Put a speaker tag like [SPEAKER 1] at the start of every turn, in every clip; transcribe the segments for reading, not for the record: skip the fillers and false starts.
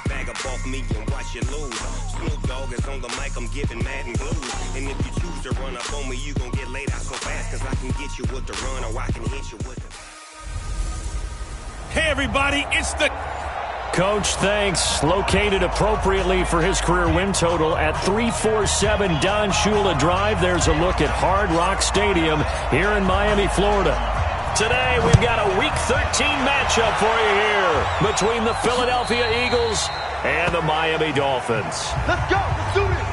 [SPEAKER 1] Bag up off me and watch you lose. Snoop Dogg is on the mic, I'm giving Madden blues. And if you choose to run up on me, you gon' get laid out so fast, cause I can get you with the run or I can hit you with the...
[SPEAKER 2] Hey everybody, it's the...
[SPEAKER 3] Coach, thanks. Located appropriately for his career win total at 347 Don Shula Drive. There's a look at Hard Rock Stadium here in Miami, Florida. Today, we've got a Week 13 matchup for you here between the Philadelphia Eagles and the Miami Dolphins.
[SPEAKER 4] Let's go. Let's do this.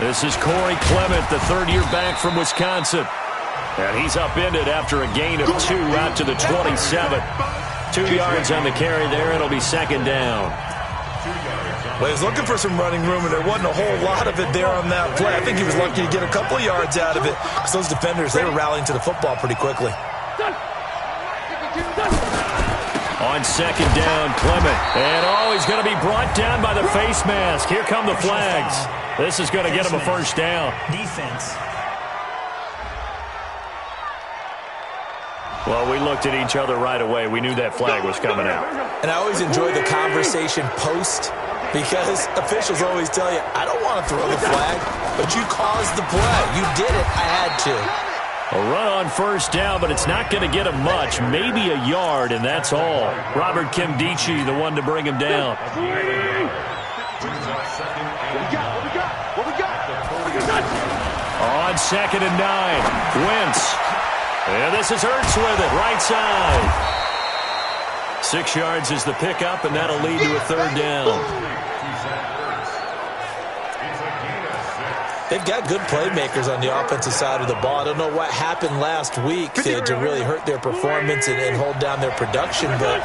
[SPEAKER 3] This is Corey Clement, the third-year back from Wisconsin. And he's upended after a gain of 2 out to the 27. 2 yards on the carry there. It'll be second down.
[SPEAKER 5] Well, he was looking for some running room, and there wasn't a whole lot of it there on that play. I think he was lucky to get a couple of yards out of it. Because those defenders, they were rallying to the football pretty quickly.
[SPEAKER 3] On second down, Clement. And he's going to be brought down by the face mask. Here come the flags. This is going to get him a first down.
[SPEAKER 6] Defense.
[SPEAKER 3] Well, we looked at each other right away. We knew that flag was coming out.
[SPEAKER 5] And I always enjoy the conversation post, because officials always tell you, I don't want to throw the flag, but you caused the play. You did it. I had to.
[SPEAKER 3] A run on first down, but it's not going to get him much. Maybe a yard, and that's all. Robert Kimdichie, the one to bring him down. On second and 9, Wentz. And this is Hurts with it, right side. 6 yards is the pickup, and that'll lead to a third down.
[SPEAKER 5] They've got good playmakers on the offensive side of the ball. I don't know what happened last week to really hurt their performance and hold down their production, but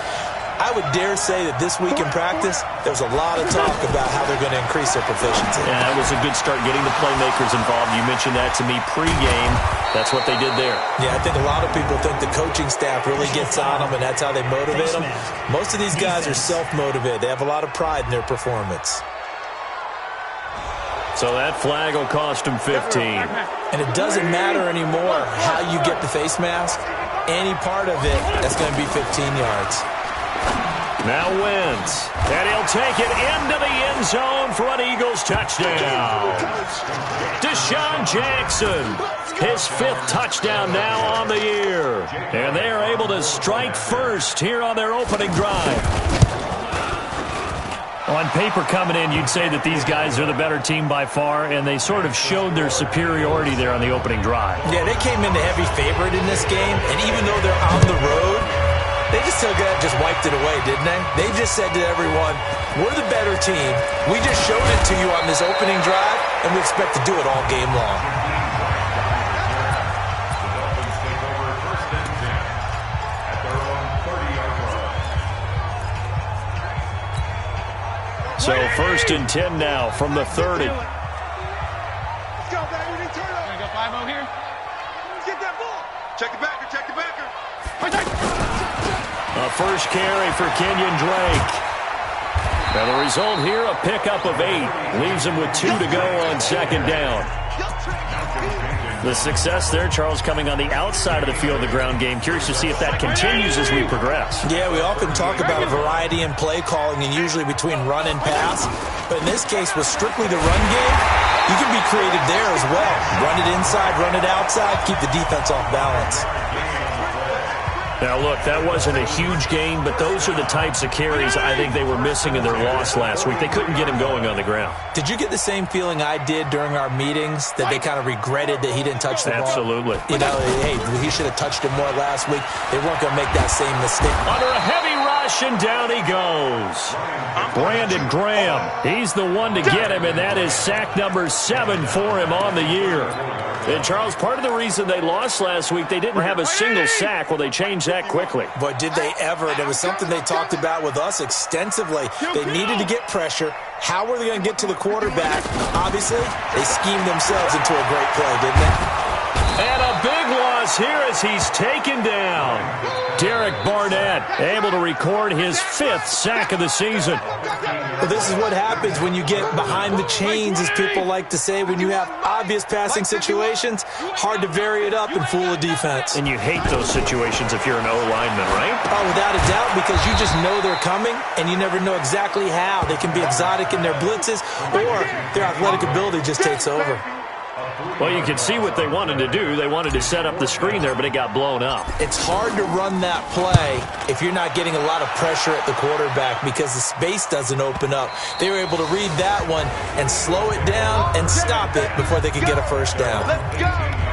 [SPEAKER 5] I would dare say that this week in practice, there was a lot of talk about how they're going to increase their proficiency.
[SPEAKER 3] Yeah, that was a good start getting the playmakers involved. You mentioned that to me pregame. That's what they did there.
[SPEAKER 5] Yeah, I think a lot of people think the coaching staff really gets on them, and that's how they motivate them. Most of these guys are self-motivated. They have a lot of pride in their performance.
[SPEAKER 3] So that flag will cost him 15.
[SPEAKER 5] And it doesn't matter anymore how you get the face mask. Any part of it, that's going to be 15 yards.
[SPEAKER 3] Now Wentz, and he'll take it into the end zone for an Eagles touchdown. Deshaun Jackson, his 5th touchdown now on the year. And they are able to strike first here on their opening drive. On paper coming in, you'd say that these guys are the better team by far, and they sort of showed their superiority there on the opening drive.
[SPEAKER 5] Yeah, they came in the heavy favorite in this game, and even though they're on the road, they just wiped it away, didn't they? They just said to everyone, we're the better team. We just showed it to you on this opening drive, and we expect to do it all game long.
[SPEAKER 3] So 1st and 10 now from the 30.
[SPEAKER 4] Let's go, baby. Turn up. Gonna go 5-0 here. Let's get that ball. Check the backer. Check the backer.
[SPEAKER 3] A first carry for Kenyon Drake. Now the result here, a pickup of 8. Leaves him with 2 to go on second down. The success there, Charles, coming on the outside of the field, the ground game. Curious to see if that continues as we progress.
[SPEAKER 5] Yeah, we often talk about a variety in play calling and usually between run and pass. But in this case, with strictly the run game, you can be creative there as well. Run it inside, run it outside, keep the defense off balance.
[SPEAKER 3] Now, look, that wasn't a huge gain, but those are the types of carries I think they were missing in their loss last week. They couldn't get him going on the ground.
[SPEAKER 5] Did you get the same feeling I did during our meetings, that they kind of regretted that he didn't touch the ball?
[SPEAKER 3] Absolutely.
[SPEAKER 5] You know, hey, he should have touched him more last week. They weren't going to make that same mistake.
[SPEAKER 3] Under a heavy rush rush, and down he goes. Brandon Graham, he's the one to get him, and that is sack number 7 for him on the year. And, Charles, part of the reason they lost last week, they didn't have a single sack. Well, they changed that quickly.
[SPEAKER 5] But did they ever? And it was something they talked about with us extensively. They needed to get pressure. How were they going to get to the quarterback? Obviously, they schemed themselves into a great play, didn't they?
[SPEAKER 3] And a big loss here as he's taken down. Derek Barnett able to record his 5th sack of the season.
[SPEAKER 5] Well, this is what happens when you get behind the chains, as people like to say. When you have obvious passing situations, hard to vary it up and fool a defense.
[SPEAKER 3] And you hate those situations if you're an O-lineman, right?
[SPEAKER 5] Oh, without a doubt, because you just know they're coming, and you never know exactly how. They can be exotic in their blitzes, or their athletic ability just takes over.
[SPEAKER 3] Well, you can see what they wanted to do. They wanted to set up the screen there, but it got blown up.
[SPEAKER 5] It's hard to run that play if you're not getting a lot of pressure at the quarterback because the space doesn't open up. They were able to read that one and slow it down and stop it before they could get a first down.
[SPEAKER 4] Let's go.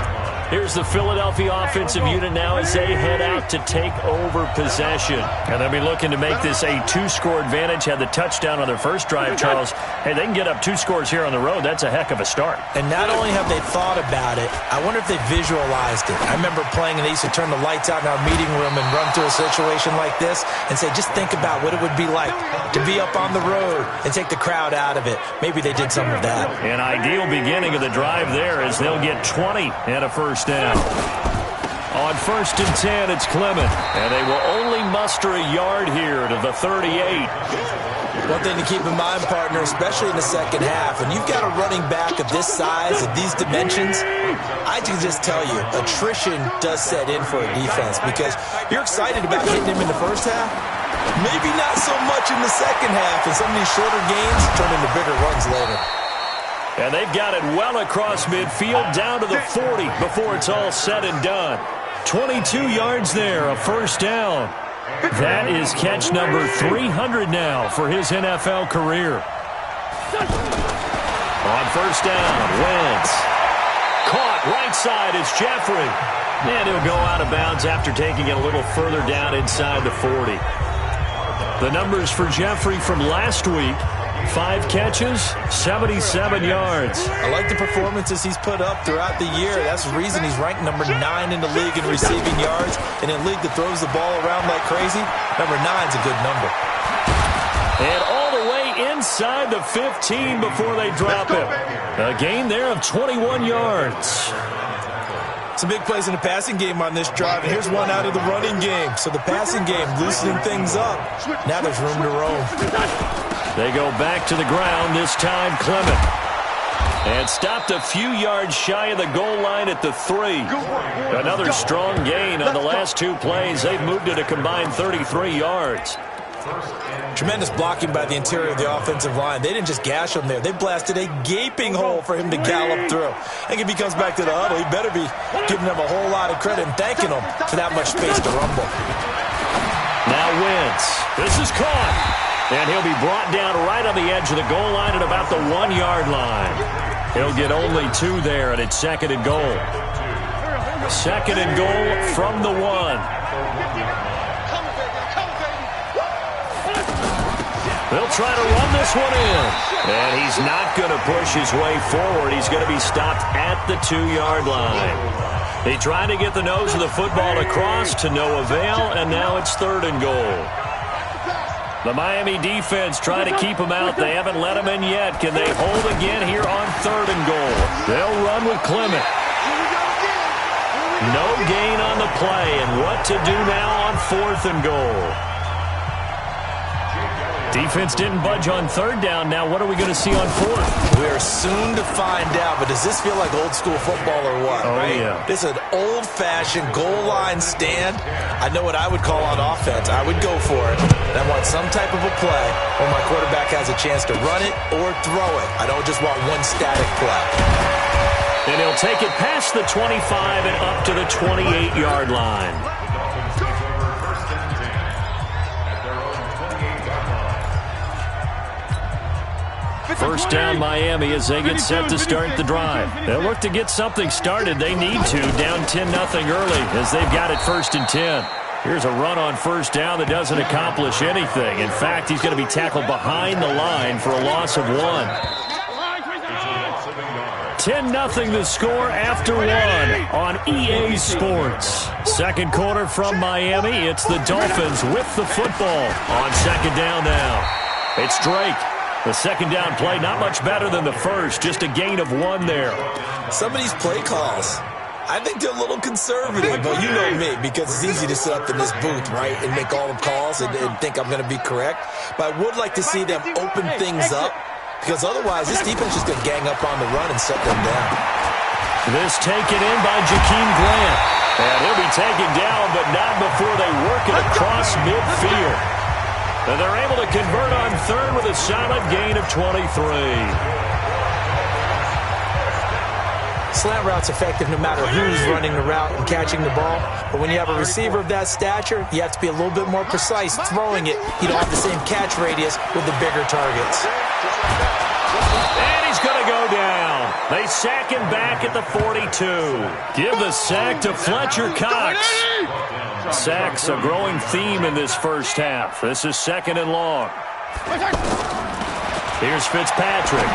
[SPEAKER 3] Here's the Philadelphia offensive unit now as they head out to take over possession. And they'll be looking to make this a 2-score advantage. Had the touchdown on their first drive, Charles. Hey, they can get up 2 scores here on the road. That's a heck of a start.
[SPEAKER 5] And not only have they thought about it, I wonder if they visualized it. I remember playing, and they used to turn the lights out in our meeting room and run through a situation like this and say, just think about what it would be like to be up on the road and take the crowd out of it. Maybe they did some of that.
[SPEAKER 3] An ideal beginning of the drive there as they'll get 20 and a first down. On 1st and 10, it's Clement, and they will only muster a yard here to the 38.
[SPEAKER 5] One thing to keep in mind, partner, especially in the second half, when you've got a running back of this size, of these dimensions, I can just tell you, attrition does set in for a defense because you're excited about hitting him in the first half. Maybe not so much in the second half, and some of these shorter gains turn into bigger runs later.
[SPEAKER 3] And they've got it well across midfield down to the 40 before it's all said and done. 22 yards there, a first down. That is catch number 300 now for his NFL career. On first down, Wentz. Caught right side is Jeffrey. And he'll go out of bounds after taking it a little further down inside the 40. The numbers for Jeffrey from last week. 5 catches, 77 yards.
[SPEAKER 5] I like the performances he's put up throughout the year. That's the reason he's ranked number 9 in the league in receiving yards. And in a league that throws the ball around like crazy, number 9's a good number.
[SPEAKER 3] And all the way inside the 15 before they drop him. A gain there of 21 yards.
[SPEAKER 5] Some big plays in the passing game on this drive, and here's one out of the running game. So the passing game loosening things up. Now there's room to roam.
[SPEAKER 3] They go back to the ground, this time Clement. And stopped a few yards shy of the goal line at the 3. Another strong gain on the last 2 plays. They've moved it a combined 33 yards.
[SPEAKER 5] Tremendous blocking by the interior of the offensive line. They didn't just gash him there. They blasted a gaping hole for him to gallop through. I think if he comes back to the huddle, he better be giving them a whole lot of credit and thanking them for that much space to rumble.
[SPEAKER 3] Now Wentz. This is caught. And he'll be brought down right on the edge of the goal line at about the 1-yard line. He'll get only 2 there, and it's 2nd and goal. 2nd and goal from the 1. They'll try to run this one in. And he's not going to push his way forward. He's going to be stopped at the 2-yard line. They tried to get the nose of the football across to no avail, and now it's 3rd and goal. The Miami defense trying to keep him out. They haven't let him in yet. Can they hold again here on 3rd and goal? They'll run with Clement. No gain on the play, and what to do now on 4th and goal? Defense didn't budge on 3rd down. Now what are we going to see on 4th?
[SPEAKER 5] We're soon to find out, but does this feel like old school football or what?
[SPEAKER 3] Oh,
[SPEAKER 5] right?
[SPEAKER 3] Yeah.
[SPEAKER 5] This is an old-fashioned goal line stand. I know what I would call on offense. I would go for it. And I want some type of a play where my quarterback has a chance to run it or throw it. I don't just want one static play.
[SPEAKER 3] And he'll take it past the 25 and up to the 28-yard line. First down Miami as they get set to start the drive. They'll look to get something started. They need to. Down 10-0 early as they've got it 1st and 10. Here's a run on first down that doesn't accomplish anything. In fact, he's going to be tackled behind the line for a loss of 1. 10-0 the score after 1 on EA Sports. Second quarter from Miami. It's the Dolphins with the football on second down now. It's Drake. The second down play, not much better than the first. Just a gain of 1 there.
[SPEAKER 5] Some of these play calls, I think they're a little conservative, but you know me, because it's easy to sit up in this booth, right, and make all the calls and think I'm going to be correct. But I would like to see them open things up, because otherwise this defense is going to gang up on the run and shut them down.
[SPEAKER 3] This taken in by Jakeem Grant. And he'll be taken down, but not before they work it across midfield. And they're able to convert on third with a solid gain of 23.
[SPEAKER 5] Slant route's effective no matter who's running the route and catching the ball. But when you have a receiver of that stature, you have to be a little bit more precise throwing it. You don't have the same catch radius with the bigger targets.
[SPEAKER 3] And he's going to go down. They sack him back at the 42. Give the sack to Fletcher Cox. Sacks a growing theme in this first half. This is second and long. Here's Fitzpatrick.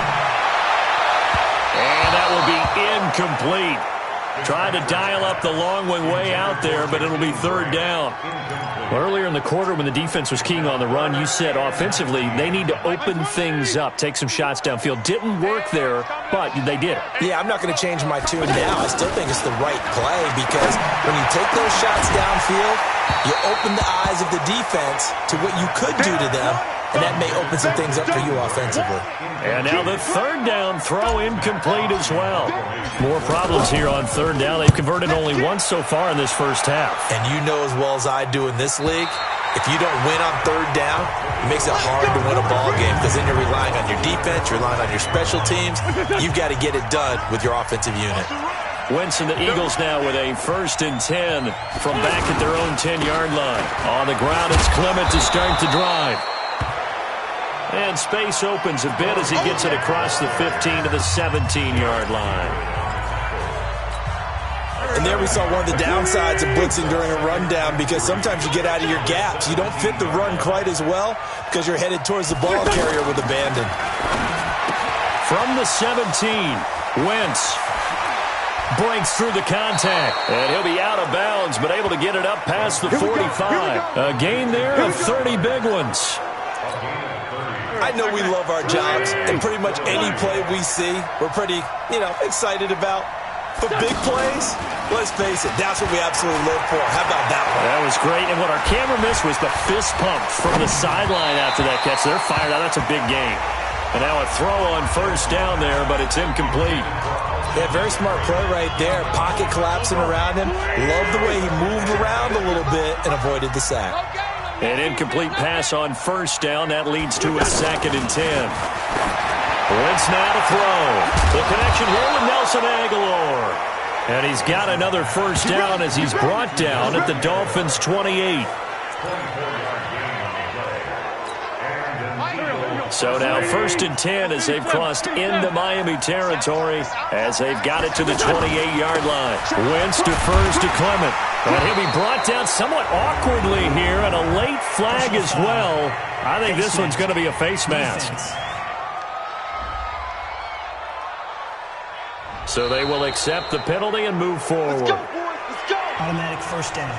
[SPEAKER 3] And that will be incomplete. Trying to dial up the long way out there, but it'll be third down. Earlier in the quarter when the defense was keying on the run, you said offensively they need to open things up, take some shots downfield. Didn't work there, but they did it.
[SPEAKER 5] Yeah, I'm not going to change my tune now. I still think it's the right play because when you take those shots downfield, you open the eyes of the defense to what you could do to them, and that may open some things up for you offensively.
[SPEAKER 3] And now the third down throw incomplete as well. More problems here on third down. They've converted only once so far in this first half.
[SPEAKER 5] And you know as well as I do in this league, if you don't win on third down, it makes it hard to win a ball game because then you're relying on your defense, you're relying on your special teams. You've got to get it done with your offensive unit.
[SPEAKER 3] Wentz and the Eagles now with a 1st and 10 from back at their own 10-yard line. On the ground, it's Clement to start the drive. And space opens a bit as he gets it across the 15 to the 17-yard line.
[SPEAKER 5] And there we saw one of the downsides of blitzing during a rundown because sometimes you get out of your gaps. You don't fit the run quite as well because you're headed towards the ball carrier with abandon.
[SPEAKER 3] From the 17, Wentz breaks through the contact. And he'll be out of bounds, but able to get it up past the 45. A gain there of 30 big ones.
[SPEAKER 5] I know we love our jobs, and pretty much any play we see, we're pretty, excited about. But big plays, let's face it, that's what we absolutely live for. How about that one?
[SPEAKER 3] That was great, and what our camera missed was the fist pump from the sideline after that catch. They're fired out. That's a big gain. And now a throw on first down there, but it's incomplete.
[SPEAKER 5] Yeah, very smart play right there. Pocket collapsing around him. Love the way he moved around a little bit and avoided the sack.
[SPEAKER 3] An incomplete pass on first down. That leads to a 2nd and 10. Wentz now to throw. The connection here with Nelson Aguilar. And he's got another first down as he's brought down at the Dolphins' 28. So now 1st and 10 as they've crossed into Miami territory as they've got it to the 28-yard line. Wentz defers to Clement. And he'll be brought down somewhat awkwardly here, and a late flag as well. I think this one's going to be a face mask. So they will accept the penalty and move forward.
[SPEAKER 4] Let's go, boys. Let's go.
[SPEAKER 2] Automatic first down.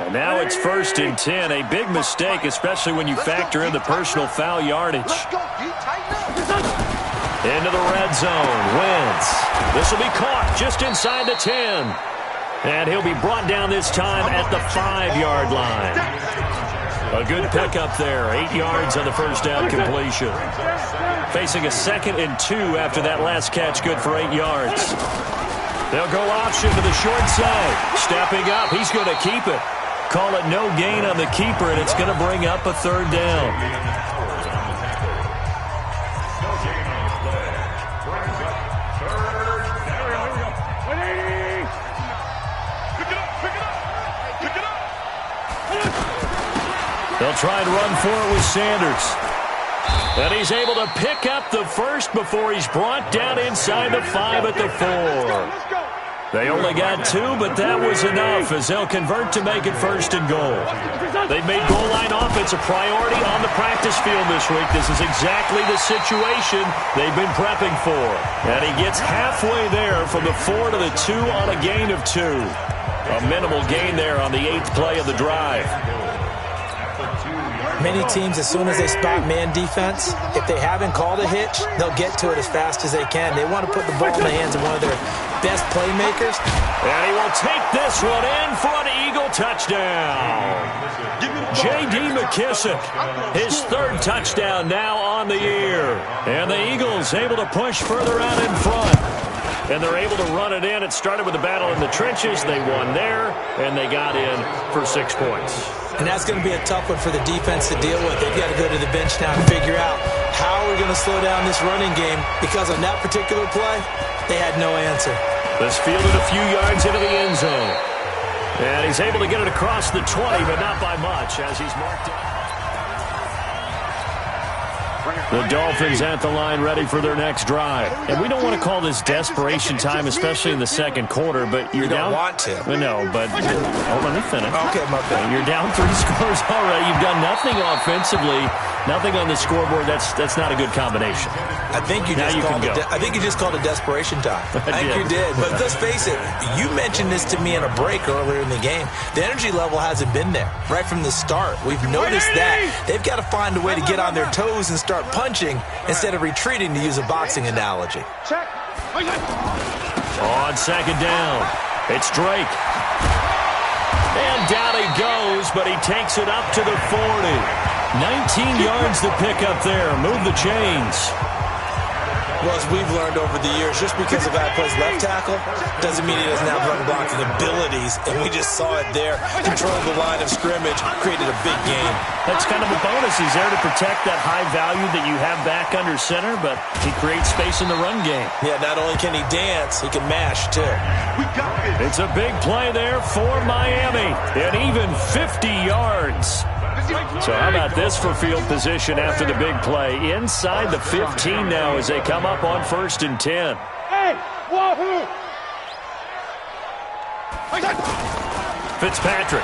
[SPEAKER 3] And now it's 1st and 10. A big mistake, especially when you factor in the personal foul yardage.
[SPEAKER 4] Let's go, D. Tighten up.
[SPEAKER 3] Into the red zone. Wentz. This will be caught just inside the 10. And he'll be brought down this time at the 5-yard line. A good pickup there. 8 yards on the first down completion. Facing a 2nd and 2 after that last catch. Good for 8 yards. They'll go option to the short side. Stepping up. He's going to keep it. Call it no gain on the keeper, and it's going to bring up a 3rd down. They'll try and run for it with Sanders. And he's able to pick up the first before he's brought down inside the 5 at the 4. They only got 2, but that was enough as they'll convert to make it 1st and goal. They've made goal line offense a priority on the practice field this week. This is exactly the situation they've been prepping for. And he gets halfway there from the 4 to the 2 on a gain of 2. A minimal gain there on the 8th play of the drive.
[SPEAKER 5] Many teams, as soon as they spot man defense, if they haven't called a hitch, they'll get to it as fast as they can. They want to put the ball in the hands of one of their best playmakers.
[SPEAKER 3] And he will take this one in for an Eagle touchdown. J.D. McKissick, his 3rd touchdown now on the year. And the Eagles able to push further out in front. And they're able to run it in. It started with a battle in the trenches. They won there, and they got in for 6 points.
[SPEAKER 5] And that's going to be a tough one for the defense to deal with. They've got to go to the bench now and figure out how we're going to slow down this running game, because on that particular play, they had no answer.
[SPEAKER 3] This fielded a few yards into the end zone. And he's able to get it across the 20, but not by much as he's marked up. The Dolphins at the line ready for their next drive. And we don't want to call this desperation time, especially in the second quarter, but you're down.
[SPEAKER 5] You don't want to.
[SPEAKER 3] No, but let me finish.
[SPEAKER 5] Okay, my bad.
[SPEAKER 3] You're down 3 scores already. You've done nothing offensively, nothing on the scoreboard. That's not a good combination.
[SPEAKER 5] I think you just called it desperation time. I think you did. But let's face it, you mentioned this to me in a break earlier in the game. The energy level hasn't been there right from the start. We've noticed that. They've got to find a way to get on their toes and start punching instead of retreating, to use a boxing analogy.
[SPEAKER 3] On 2nd down, it's Drake. And down he goes, but he takes it up to the 40. 19 yards to pick up there. Move the chains.
[SPEAKER 5] Well, as we've learned over the years, just because a guy plays left tackle doesn't mean he doesn't have run blocking abilities, and we just saw it there. Controlled the line of scrimmage, created a big gain.
[SPEAKER 3] That's kind of a bonus. He's there to protect that high value that you have back under center, but he creates space in the run game.
[SPEAKER 5] Yeah, not only can he dance, he can mash, too.
[SPEAKER 3] It's a big play there for Miami, and even 50 yards. So how about this for field position after the big play? Inside the 15 now as they come up on 1st and 10. Fitzpatrick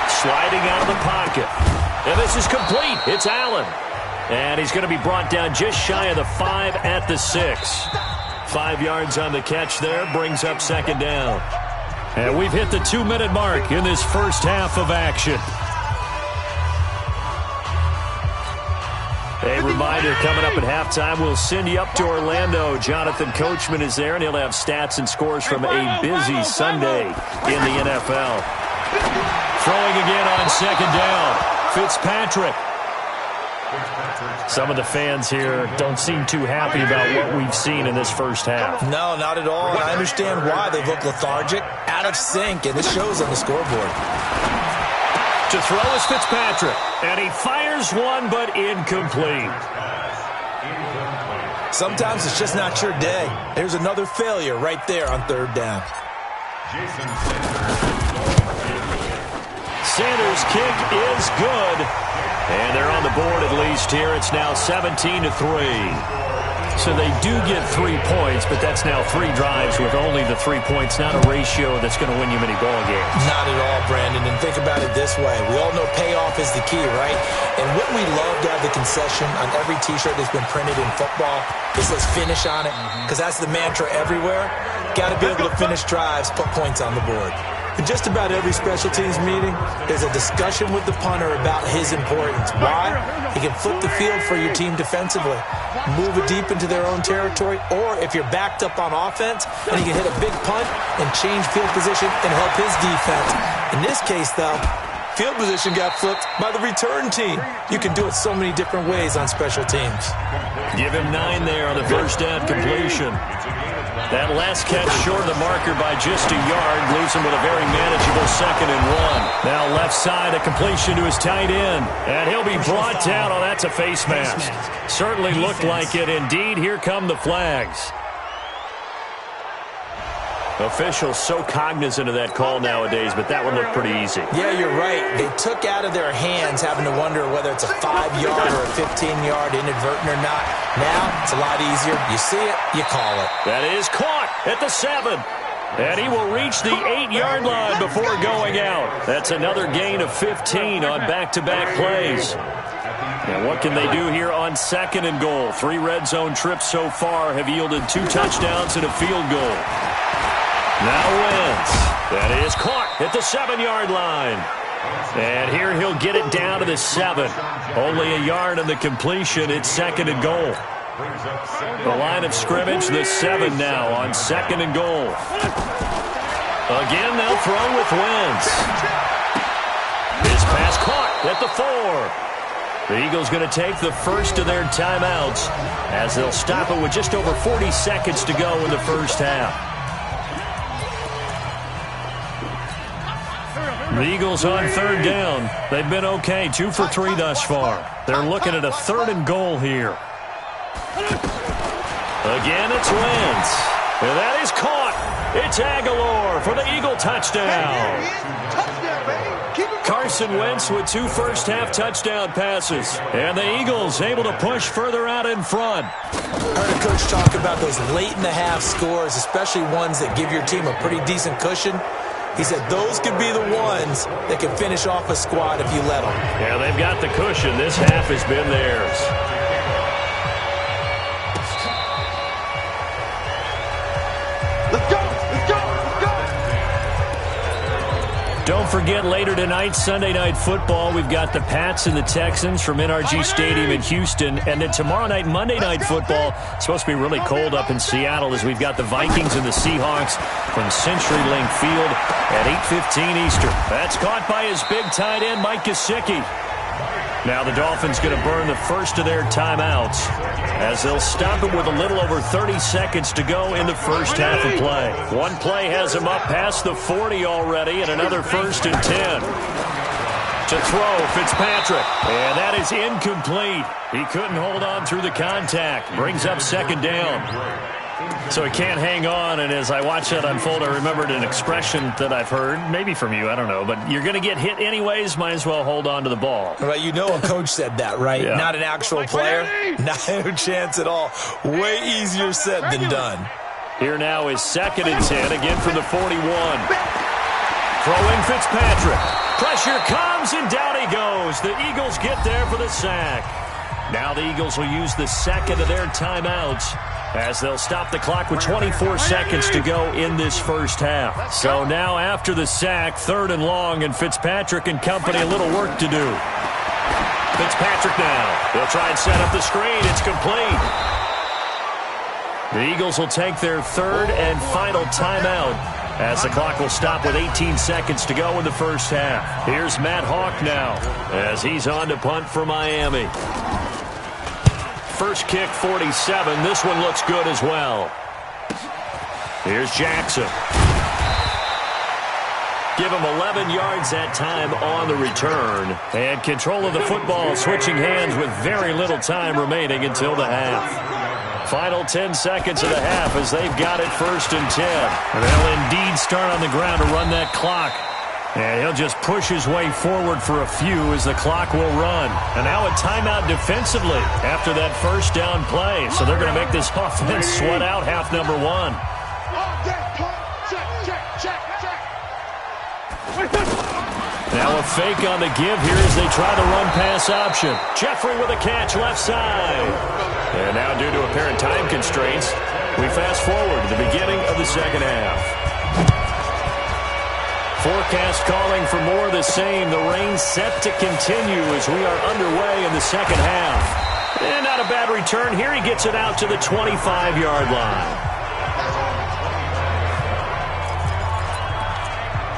[SPEAKER 3] sliding out of the pocket. And this is complete. It's Allen. And he's going to be brought down just shy of the 5 at the 6. 5 yards on the catch there, brings up 2nd down. And we've hit the 2-minute mark in this first half of action. A reminder, coming up at halftime, we'll send you up to Orlando. Jonathan Coachman is there, and he'll have stats and scores from a busy Sunday in the NFL. Throwing again on 2nd down. Fitzpatrick. Some of the fans here don't seem too happy about what we've seen in this first half.
[SPEAKER 5] No, not at all, and I understand why. They look lethargic, out of sync, and this shows on the scoreboard.
[SPEAKER 3] To throw is Fitzpatrick, and he fires one, but incomplete.
[SPEAKER 5] Sometimes it's just not your day. There's another failure right there on 3rd down.
[SPEAKER 3] Sanders' kick is good, and they're on the board at least here. It's now 17-3. So they do get 3 points, but that's now 3 drives with only the 3 points, not a ratio that's going to win you many ball games.
[SPEAKER 5] Not at all, Brandon. And think about it this way. We all know payoff is the key, right? And wouldn't we love to have the concession on every T-shirt that's been printed in football? It says finish on it, because that's the mantra everywhere. Got to be able to finish drives, put points on the board. In just about every special teams meeting, there's a discussion with the punter about his importance. Why? He can flip the field for your team defensively, move it deep into their own territory, or if you're backed up on offense, and he can hit a big punt and change field position and help his defense. In this case, though, field position got flipped by the return team. You can do it so many different ways on special teams.
[SPEAKER 3] Give him 9 there on the first down completion. That last catch short of the marker by just a yard leaves him with a very manageable 2nd and 1. Now left side, a completion to his tight end. And he'll be brought down. Oh, that's a face mask. Certainly looked like it. Indeed, here come the flags. Officials so cognizant of that call nowadays, but that one looked pretty easy.
[SPEAKER 5] Yeah, you're right. They took out of their hands having to wonder whether it's a 5-yard or a 15-yard inadvertent or not. Now, it's a lot easier. You see it, you call it.
[SPEAKER 3] That is caught at the 7. And he will reach the 8-yard line before going out. That's another gain of 15 on back-to-back plays. Now, what can they do here on 2nd and goal? 3 red zone trips so far have yielded 2 touchdowns and a field goal. Now Wentz. That is caught at the 7-yard line. And here he'll get it down to the 7. Only a yard on the completion. It's 2nd and goal. The line of scrimmage, the 7 now on 2nd and goal. Again, they'll throw with Wentz. His pass caught at the 4. The Eagles going to take the first of their timeouts as they'll stop it with just over 40 seconds to go in the first half. The Eagles on 3rd down. They've been okay, 2 for 3 thus far. They're looking at a 3rd and goal here. Again, it's Wentz. And that is caught. It's Aguilar for the Eagle touchdown. Carson Wentz with 2 first-half touchdown passes. And the Eagles able to push further out in front.
[SPEAKER 5] I heard a coach talk about those late-in-the-half scores, especially ones that give your team a pretty decent cushion. He said those could be the ones that can finish off a squad if you let them.
[SPEAKER 3] Yeah, they've got the cushion. This half has been theirs.
[SPEAKER 4] Let's go! Let's go! Let's go!
[SPEAKER 3] Don't forget, later tonight, Sunday Night Football, we've got the Pats and the Texans from NRG Stadium in Houston. And then tomorrow night, Monday Night Football, it's supposed to be really cold up in Seattle as we've got the Vikings and the Seahawks from CenturyLink Field at 8:15 Eastern. That's caught by his big tight end, Mike Gesicki. Now the Dolphins going to burn the first of their timeouts as they'll stop it with a little over 30 seconds to go in the first half of play. One play has him up past the 40 already, and another 1st and 10. To throw, Fitzpatrick. And that is incomplete. He couldn't hold on through the contact. Brings up 2nd down. So he can't hang on, and as I watch that unfold, I remembered an expression that I've heard, maybe from you, I don't know, but you're going to get hit anyways, might as well hold on to the ball.
[SPEAKER 5] Well, you know a coach said that, right?
[SPEAKER 3] Yeah.
[SPEAKER 5] Not an actual player. No chance at all. Way easier said than done.
[SPEAKER 3] Here now is 2nd and 10, again from the 41. Throwing Fitzpatrick. Pressure comes, and down he goes. The Eagles get there for the sack. Now the Eagles will use the 2nd of their timeouts as they'll stop the clock with 24 seconds to go in this first half. So now after the sack, 3rd and long, and Fitzpatrick and company a little work to do. Fitzpatrick now. They'll try and set up the screen. It's complete. The Eagles will take their 3rd and final timeout as the clock will stop with 18 seconds to go in the first half. Here's Matt Hawk now as he's on to punt for Miami. First kick, 47. This one looks good as well. Here's Jackson. Give him 11 yards that time on the return. And control of the football switching hands with very little time remaining until the half. Final 10 seconds of the half as they've got it 1st and 10. They'll indeed start on the ground to run that clock. And he'll just push his way forward for a few as the clock will run. And now a timeout defensively after that first down play. So they're going to make this offense sweat out half number 1. Now a fake on the give here as they try the run-pass option. Jeffrey with a catch left side. And now due to apparent time constraints, we fast forward to the beginning of the second half. Forecast calling for more of the same. The rain set to continue as we are underway in the second half. And not a bad return here. He gets it out to the 25-yard line.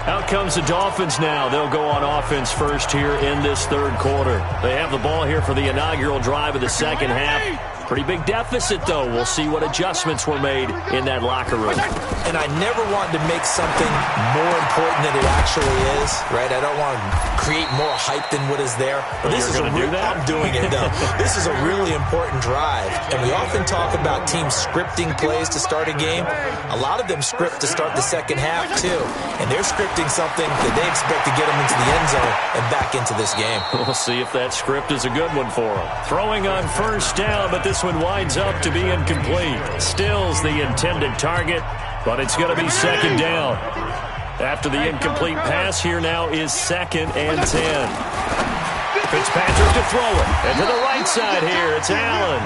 [SPEAKER 3] Out comes the Dolphins now. They'll go on offense first here in this third quarter. They have the ball here for the inaugural drive of the second half. Pretty big deficit, though. We'll see what adjustments were made in that locker room.
[SPEAKER 5] And I never want to make something more important than it actually is, right? I don't want to create more hype than what is there. But this is
[SPEAKER 3] going to do that?
[SPEAKER 5] I'm doing it, though. This is a really important drive. And we often talk about teams scripting plays to start a game. A lot of them script to start the second half, too. And they're scripting something that they expect to get them into the end zone and back into this game.
[SPEAKER 3] We'll see if that script is a good one for them. Throwing on first down, but this one winds up to be incomplete. Still's the intended target, but it's going to be second down. After the incomplete pass, here now is 2nd and 10. Fitzpatrick to throw it. And to the right side here, it's Allen.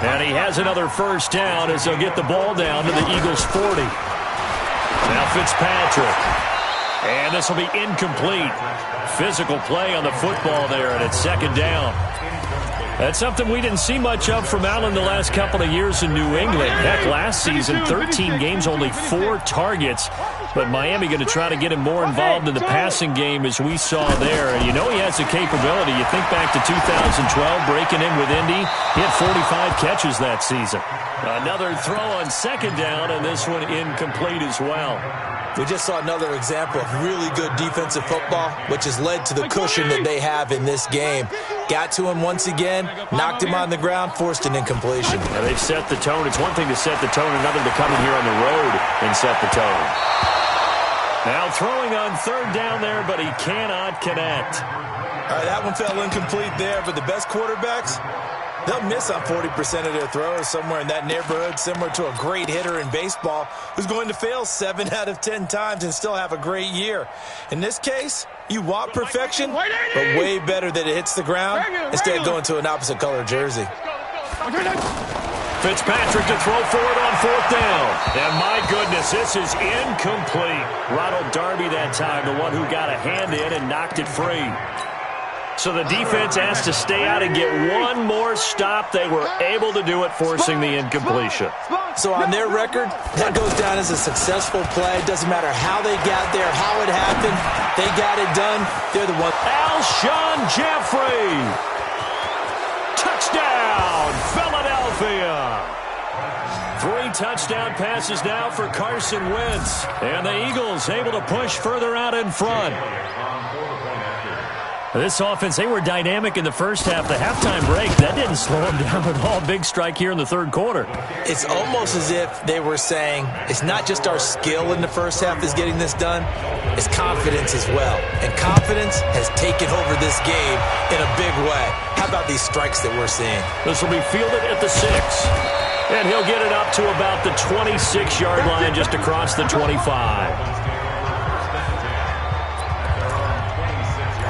[SPEAKER 3] And he has another first down as they'll get the ball down to the Eagles' 40. Now Fitzpatrick. And this will be incomplete. Physical play on the football there, and it's second down. That's something we didn't see much of from Allen the last couple of years in New England. Heck, last season, 13 games, only 4 targets. But Miami going to try to get him more involved in the passing game as we saw there. And you know he has the capability. You think back to 2012, breaking in with Indy. He had 45 catches that season. Another throw on second down, and this one incomplete as well.
[SPEAKER 5] We just saw another example of really good defensive football, which has led to the cushion that they have in this game. Got to him once again, knocked him on the ground, forced an incompletion.
[SPEAKER 3] Now they've set the tone. It's one thing to set the tone, another to come in here on the road and set the tone. Now throwing on third down there, but he cannot connect.
[SPEAKER 5] All right, that one fell incomplete there, but the best quarterbacks, they'll miss on 40% of their throws, somewhere in that neighborhood, similar to a great hitter in baseball who's going to fail 7 out of 10 times and still have a great year. In this case, you want perfection, but way better that it hits the ground instead of going to an opposite color jersey.
[SPEAKER 3] Fitzpatrick to throw for it on fourth down. And my goodness, this is incomplete. Ronald Darby that time, the one who got a hand in and knocked it free. So the defense asked to stay out and get one more stop. They were able to do it, forcing the incompletion.
[SPEAKER 5] So on their record, that goes down as a successful play. Doesn't matter how they got there, how it happened. They got it done. They're the one.
[SPEAKER 3] Alshon Jeffrey. Touchdown, Philadelphia. 3 touchdown passes now for Carson Wentz. And the Eagles able to push further out in front. This offense, they were dynamic in the first half. The halftime break, that didn't slow them down at all. Big strike here in the third quarter.
[SPEAKER 5] It's almost as if they were saying, it's not just our skill in the first half that's getting this done, it's confidence as well. And confidence has taken over this game in a big way. How about these strikes that we're seeing?
[SPEAKER 3] This will be fielded at the 6. And he'll get it up to about the 26-yard line, just across the 25.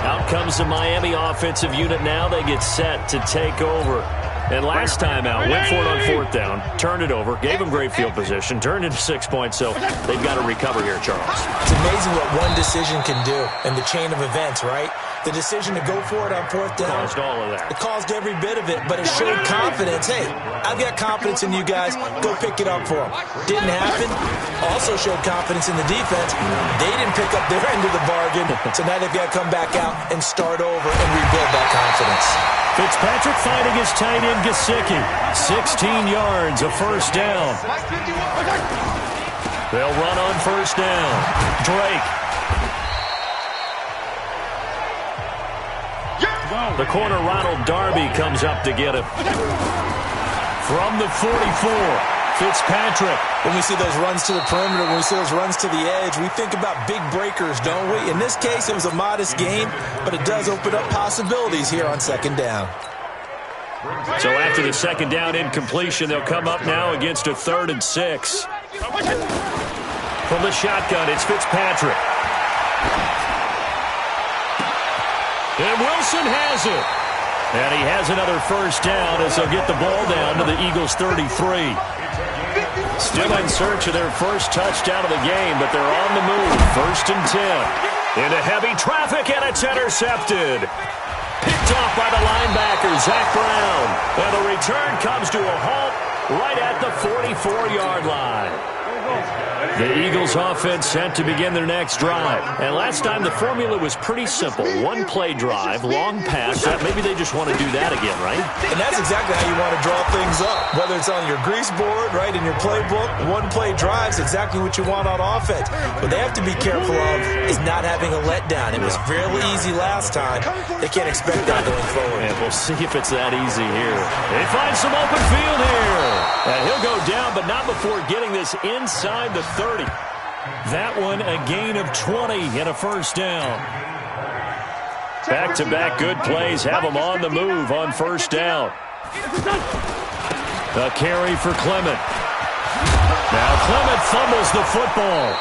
[SPEAKER 3] Out comes the Miami offensive unit now. They get set to take over. And last time out, went for it on fourth down, turned it over, gave them great field position, turned into 6 points, so they've got to recover here, Charles.
[SPEAKER 5] It's amazing what one decision can do in the chain of events, right? The decision to go for it on fourth down.
[SPEAKER 3] Caused all of that.
[SPEAKER 5] It caused every bit of it, but it showed confidence. Hey, I've got confidence in you guys. Go pick it up for them. Didn't happen. Also showed confidence in the defense. They didn't pick up their end of the bargain, so now they've got to come back out and start over and rebuild that confidence.
[SPEAKER 3] Fitzpatrick finding his tight end Gesicki. 16 yards, a first down. They'll run on first down. Drake. The corner, Ronald Darby, comes up to get him. From the 44, Fitzpatrick.
[SPEAKER 5] When we see those runs to the perimeter, when we see those runs to the edge, we think about big breakers, don't we? In this case, it was a modest gain, but it does open up possibilities here on second down.
[SPEAKER 3] So after the second down incompletion, they'll come up now against a 3rd and 6. From the shotgun, it's Fitzpatrick. And Wilson has it. And he has another first down as they'll get the ball down to the Eagles' 33. Still in search of their first touchdown of the game, but they're on the move. 1st and 10. Into heavy traffic, and it's intercepted. Picked off by the linebacker, Zach Brown. And the return comes to a halt right at the 44-yard line. The Eagles offense set to begin their next drive. And last time the formula was pretty simple. One-play drive, long pass. Maybe they just want to do that again, right?
[SPEAKER 5] And that's exactly how you want to draw things up. Whether it's on your grease board, right, in your playbook, one-play drive is exactly what you want on offense. What they have to be careful of is not having a letdown. It was fairly easy last time. They can't expect that going forward.
[SPEAKER 3] And we'll see if it's that easy here. They find some open field here. And he'll go down, but not before getting this inside the 30. That one a gain of 20 and a first down. Back-to-back good plays have them on the move on first down. A carry for Clement. Now Clement fumbles the football.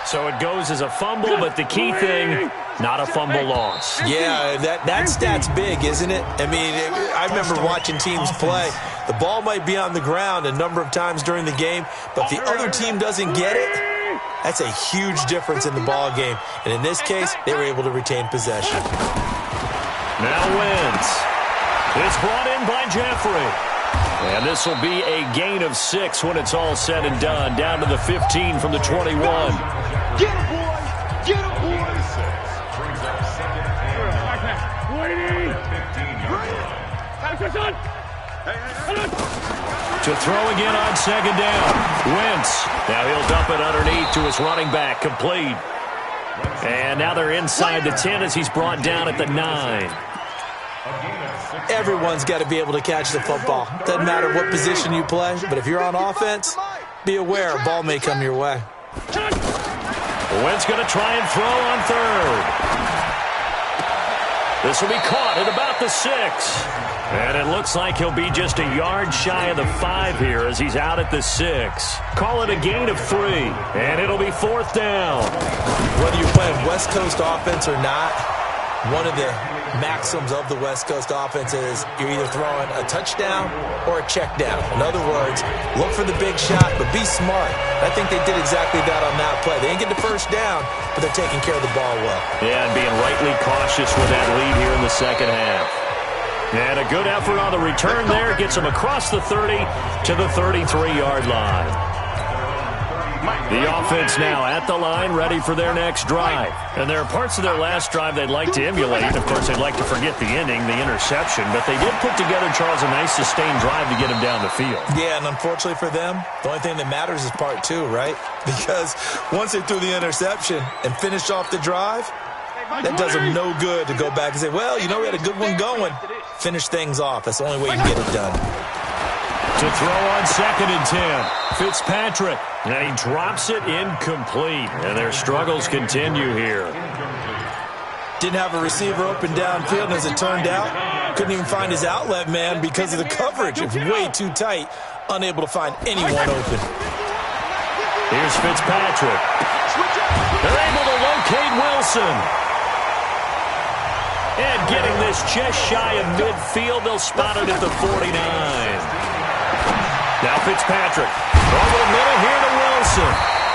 [SPEAKER 3] So it goes as a fumble, but the key thing, not a fumble loss.
[SPEAKER 5] Yeah, that stat's big, isn't it? I mean, I remember watching teams play. The ball might be on the ground a number of times during the game, but if the other team doesn't get it, that's a huge difference in the ball game. And in this case, they were able to retain possession.
[SPEAKER 3] Now Wentz. It's brought in by Jeffrey. And this will be a gain of 6 when it's all said and done. Down to the 15 from the 21.
[SPEAKER 4] Get him, boys! Get him, boys!
[SPEAKER 3] To throw again on second down. Wentz. Now he'll dump it underneath to his running back. Complete. And now they're inside the 10 as he's brought down at the 9.
[SPEAKER 5] Everyone's got to be able to catch the football. Doesn't matter what position you play, but if you're on offense, be aware a ball may come your way.
[SPEAKER 3] Wentz going to try and throw on third. This will be caught at about the 6. And it looks like he'll be just a yard shy of the 5 here as he's out at the 6. Call it a gain of 3. And it'll be fourth down.
[SPEAKER 5] Whether you're playing West Coast offense or not, one of the maxims of the West Coast offense is you're either throwing a touchdown or a check down. In other words, look for the big shot, but be smart. I think they did exactly that on that play. They didn't get the first down, but they're taking care of the ball well.
[SPEAKER 3] Yeah, and being rightly cautious with that lead here in the second half. And a good effort on the return there. Gets them across the 30 to the 33-yard line. The offense now at the line, ready for their next drive. And there are parts of their last drive they'd like to emulate. Of course, they'd like to forget the ending, the interception. But they did put together, Charles, a nice sustained drive to get him down the field.
[SPEAKER 5] Yeah, and unfortunately for them, the only thing that matters is part 2, right? Because once they threw the interception and finished off the drive, that does them no good to go back and say, well, you know, we had a good one going. Finish things off. That's the only way you can get it done.
[SPEAKER 3] To throw on second and 10. Fitzpatrick. And he drops it incomplete. And their struggles continue here.
[SPEAKER 5] Didn't have a receiver open downfield, and as it turned out, couldn't even find his outlet man because of the coverage. It was way too tight. Unable to find anyone open.
[SPEAKER 3] Here's Fitzpatrick. They're able to locate Wilson. And getting this just shy of midfield, they'll spot it at the 49. Now Fitzpatrick. Over the middle here to Wilson.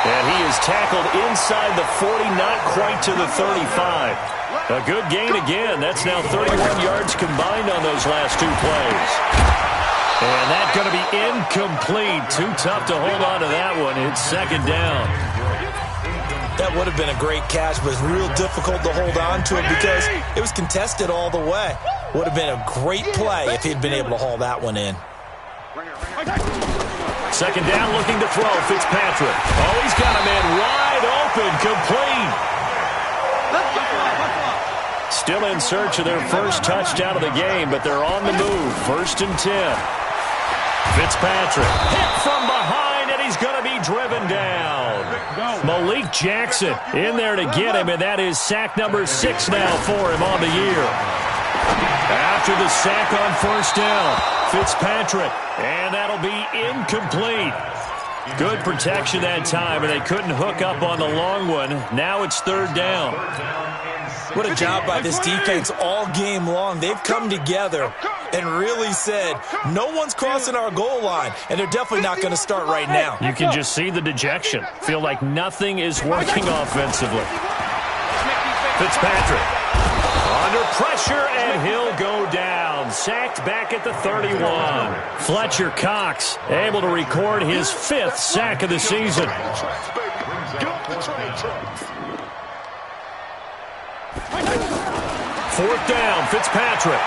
[SPEAKER 3] And he is tackled inside the 40, not quite to the 35. A good gain again. That's now 31 yards combined on those last 2 plays. And that's going to be incomplete. Too tough to hold on to that one. It's second down.
[SPEAKER 5] That would have been a great catch, but it's real difficult to hold on to it because it was contested all the way. Would have been a great play if he'd been able to haul that one in.
[SPEAKER 3] Second down, looking to throw. Fitzpatrick. Oh, he's got a man wide open, complete. Still in search of their first touchdown of the game, but they're on the move. First and 10. Fitzpatrick hit from behind, and he's going to be driven down. Malik Jackson in there to get him, and that is sack number 6 now for him on the year. After the sack on first down, Fitzpatrick, and that'll be incomplete. Good protection that time, and they couldn't hook up on the long one. Now it's third down.
[SPEAKER 5] What a job by this defense all game long. They've come together and really said, no one's crossing our goal line, and they're definitely not going to start right now.
[SPEAKER 3] You can just see the dejection. Feel like nothing is working offensively. Fitzpatrick under pressure, and he'll go down. sacked back at the 31. Fletcher Cox able to record his 5th sack of the season. Fourth down, Fitzpatrick.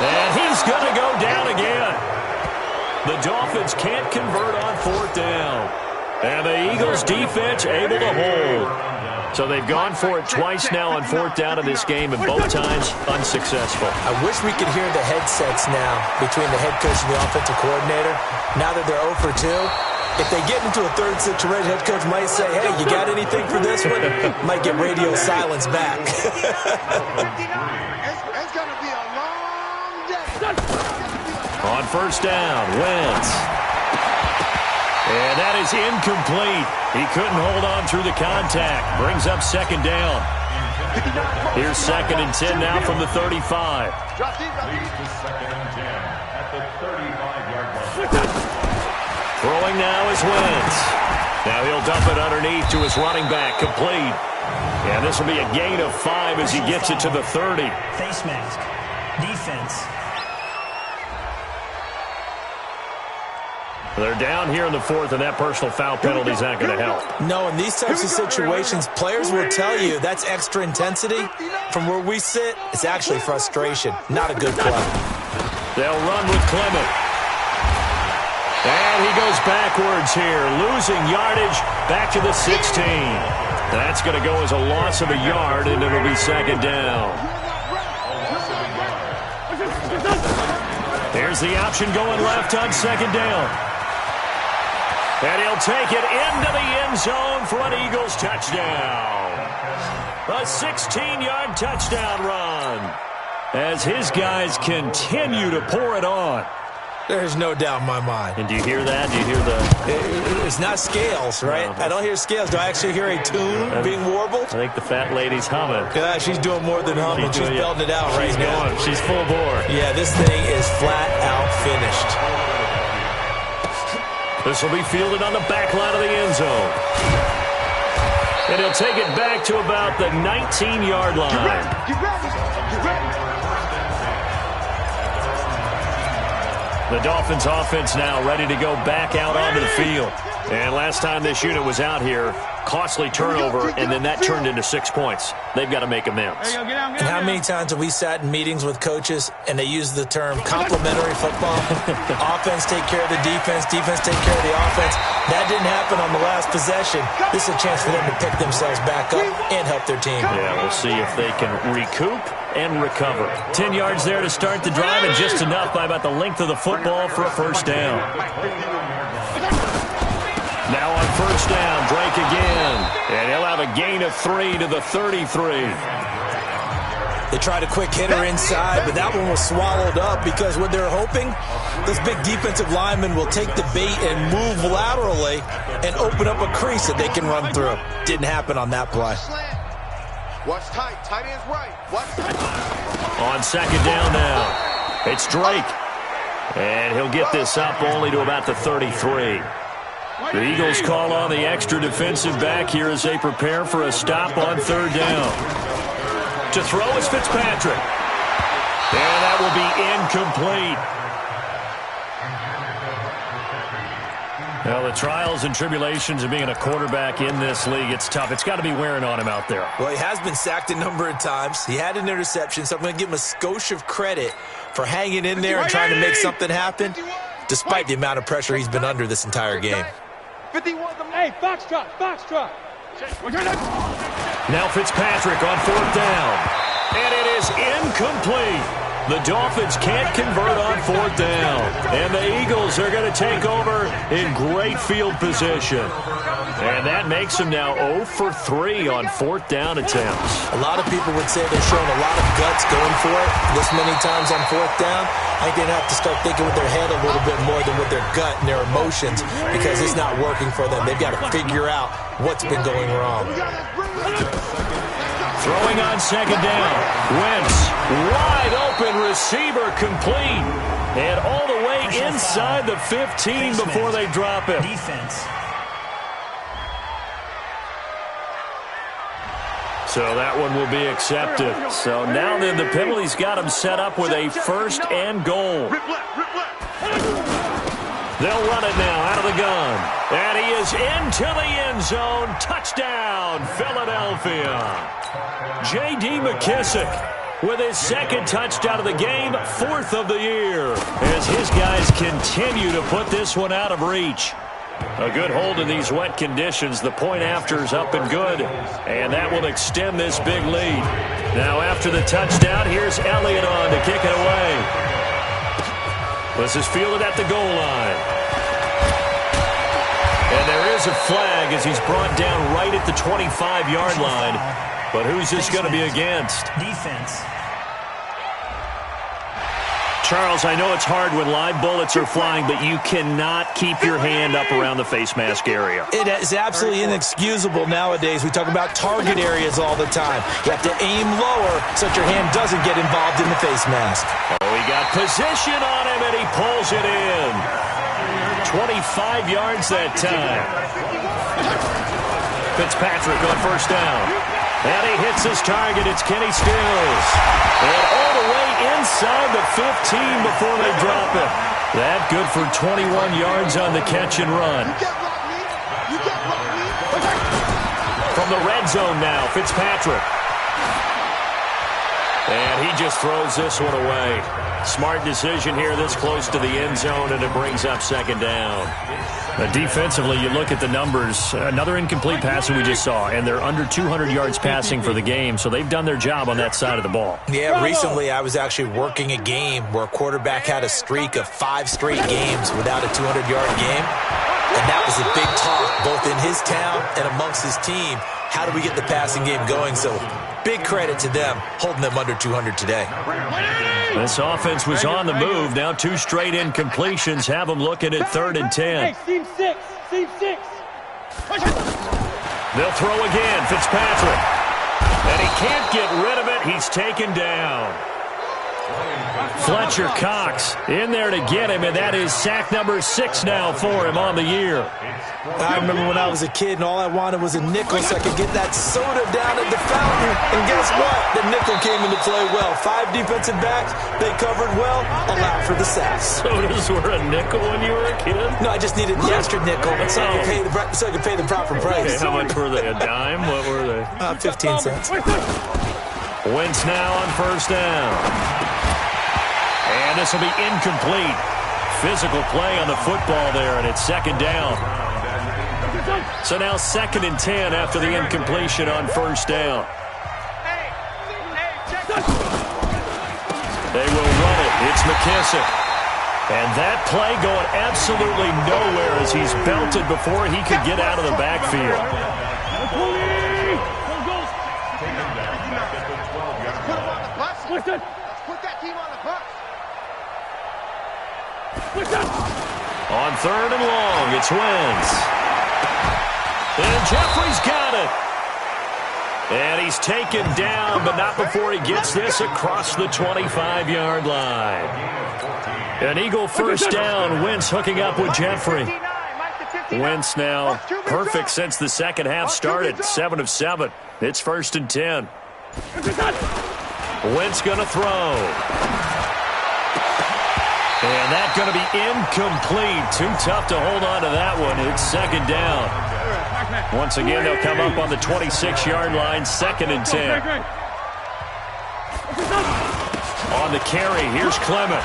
[SPEAKER 3] And he's going to go down again. The Dolphins can't convert on fourth down. And the Eagles defense able to hold. So they've gone for it twice now on fourth down in this game, and both times unsuccessful.
[SPEAKER 5] I wish we could hear the headsets now between the head coach and the offensive coordinator. Now that they're 0 for 2, if they get into a third situation, head coach might say, hey, you got anything for this one? Might get radio silence back.
[SPEAKER 4] It's going to be a long day.
[SPEAKER 3] On first down, Wentz. And that is incomplete. He couldn't hold on through the contact. Brings up second down. Here's 2nd and 10 now from the 35. Throwing now is Wentz. Now he'll dump it underneath to his running back, complete. And this will be a gain of 5 as he gets it to the 30.
[SPEAKER 2] Face mask. Defense.
[SPEAKER 3] They're down here in the 4th, and that personal foul penalty is not going to help.
[SPEAKER 5] No, in these types of situations, players will tell you that's extra intensity. From where we sit, it's actually frustration. Not a good play.
[SPEAKER 3] They'll run with Clement. And he goes backwards here, losing yardage back to the 16. That's going to go as a loss of a yard, and it'll be second down. Here's the option going left on second down. And he'll take it into the end zone for an Eagles touchdown. A 16-yard touchdown run as his guys continue to pour it on.
[SPEAKER 5] There's no doubt in my mind.
[SPEAKER 3] And do you hear that? Do you hear the...
[SPEAKER 5] It's not scales, right?
[SPEAKER 3] No.
[SPEAKER 5] I don't hear scales. Do I actually hear a tune being warbled?
[SPEAKER 3] I think the fat lady's humming.
[SPEAKER 5] Yeah, she's doing more than humming. She's belting it out right now.
[SPEAKER 3] She's going. She's full bore.
[SPEAKER 5] Yeah, this thing is flat out finished.
[SPEAKER 3] This will be fielded on the back line of the end zone. And he'll take it back to about the 19-yard line.
[SPEAKER 4] Get ready. Get ready. Get ready.
[SPEAKER 3] The Dolphins offense now ready to go back out onto the field. And last time this unit was out here, costly turnover, and then that turned into 6 points. They've got to make amends.
[SPEAKER 5] And how many times have we sat in meetings with coaches and they use the term complementary football? Offense take care of the defense, defense take care of the offense. That didn't happen on the last possession. This is a chance for them to pick themselves back up and help their team.
[SPEAKER 3] Yeah, we'll see if they can recoup and recover. 10 yards there to start the drive, and just enough by about the length of the football for a first down. Now on first down, Drake again. And he'll have a gain of 3 to the 33.
[SPEAKER 5] They tried a quick hitter inside, but that one was swallowed up because what they're hoping, those big defensive linemen will take the bait and move laterally and open up a crease that they can run through. Didn't happen on that play.
[SPEAKER 4] Watch tight. Tight end's right. Watch tight.
[SPEAKER 3] On second down now, it's Drake. And he'll get this up only to about the 33. The Eagles call on the extra defensive back here as they prepare for a stop on third down. To throw is Fitzpatrick. And that will be incomplete. Well, the trials and tribulations of being a quarterback in this league, it's tough. It's got to be wearing on him out there.
[SPEAKER 5] Well, he has been sacked a number of times. He had an interception, so I'm going to give him a skosh of credit for hanging in there and trying to make something happen, despite the amount of pressure he's been under this entire game.
[SPEAKER 4] 51. Hey, Foxtrot. Foxtrot.
[SPEAKER 3] Now Fitzpatrick on fourth down. And it is incomplete. The Dolphins can't convert on fourth down. And the Eagles are going to take over in great field position. And that makes them now 0 for 3 on fourth down attempts.
[SPEAKER 5] A lot of people would say they're showing a lot of guts going for it this many times on fourth down. I think they'd have to start thinking with their head a little bit more than with their gut and their emotions because it's not working for them. They've got to figure out what's been going wrong.
[SPEAKER 3] Throwing on second down. Wentz, wide open receiver, complete. And all the way inside the 15 before they drop him.
[SPEAKER 2] Defense.
[SPEAKER 3] So that one will be accepted. So now then the penalty's got him set up with a 1st and goal. They'll run it now out of the gun. And he is into the end zone. Touchdown, Philadelphia. J.D. McKissick with his 2nd touchdown of the game, 4th of the year, as his guys continue to put this one out of reach. A good hold in these wet conditions. The point after is up and good, and that will extend this big lead. Now after the touchdown, here's Elliott on to kick it away. This is fielded at the goal line. And there is a flag as he's brought down right at the 25-yard line. But who's this going to be against?
[SPEAKER 2] Defense.
[SPEAKER 3] Charles, I know it's hard when live bullets are flying, but you cannot keep your hand up around the face mask area.
[SPEAKER 5] It is absolutely inexcusable nowadays. We talk about target areas all the time. You have to aim lower so that your hand doesn't get involved in the face mask.
[SPEAKER 3] Oh, he got position on him, and he pulls it in. 25 yards that time. Fitzpatrick on 1st down. And he hits his target. It's Kenny Stills. And all the way inside the 15 before they drop it. That good for 21 yards on the catch and run. From the red zone now, Fitzpatrick. And he just throws this one away. Smart decision here this close to the end zone, and it brings up 2nd down.
[SPEAKER 2] Defensively, you look at the numbers. Another incomplete pass that we just saw, and they're under 200 yards passing for the game, so they've done their job on that side of the ball.
[SPEAKER 5] Yeah, recently I was actually working a game where a quarterback had a streak of 5 straight games without a 200-yard game, and that was a big talk both in his town and amongst his team. How do we get the passing game going? So big credit to them holding them under 200 today.
[SPEAKER 3] This offense was on the move. Now 2 straight incompletions have them looking at 3rd and 10.
[SPEAKER 4] Team 6.
[SPEAKER 3] They'll throw again. Fitzpatrick. And he can't get rid of it. He's taken down. Fletcher Cox in there to get him, and that is sack number 6 now for him on the year.
[SPEAKER 5] I remember when I was a kid and all I wanted was a nickel so I could get that soda down at the fountain. And guess what? The nickel came into play well. 5 defensive backs, they covered well, allowed for the sacks.
[SPEAKER 3] Sodas were a nickel when you were a kid?
[SPEAKER 5] No, I just needed the extra nickel so I could pay the proper price.
[SPEAKER 3] Okay, how much were they? A dime? What were they?
[SPEAKER 5] 15 cents.
[SPEAKER 3] Wentz now on 1st down. And this will be incomplete. Physical play on the football there, and it's 2nd down. So now 2nd and 10 after the incompletion on 1st down. They will run it. It's McKissick. And that play going absolutely nowhere as he's belted before he could get out of the backfield.
[SPEAKER 4] Put that team on the bus.
[SPEAKER 3] On 3rd and long, it's Wentz. And Jeffrey's got it. And he's taken down, but not before he gets this across the 25-yard line. An Eagle 1st down. Wentz hooking up with Jeffrey. Wentz now perfect since the 2nd half started. 7 of 7. It's 1st and 10. Wentz going to throw. And that's going to be incomplete. Too tough to hold on to that one. It's 2nd down. Once again, they'll come up on the 26-yard line, 2nd and 10. On the carry, here's Clement.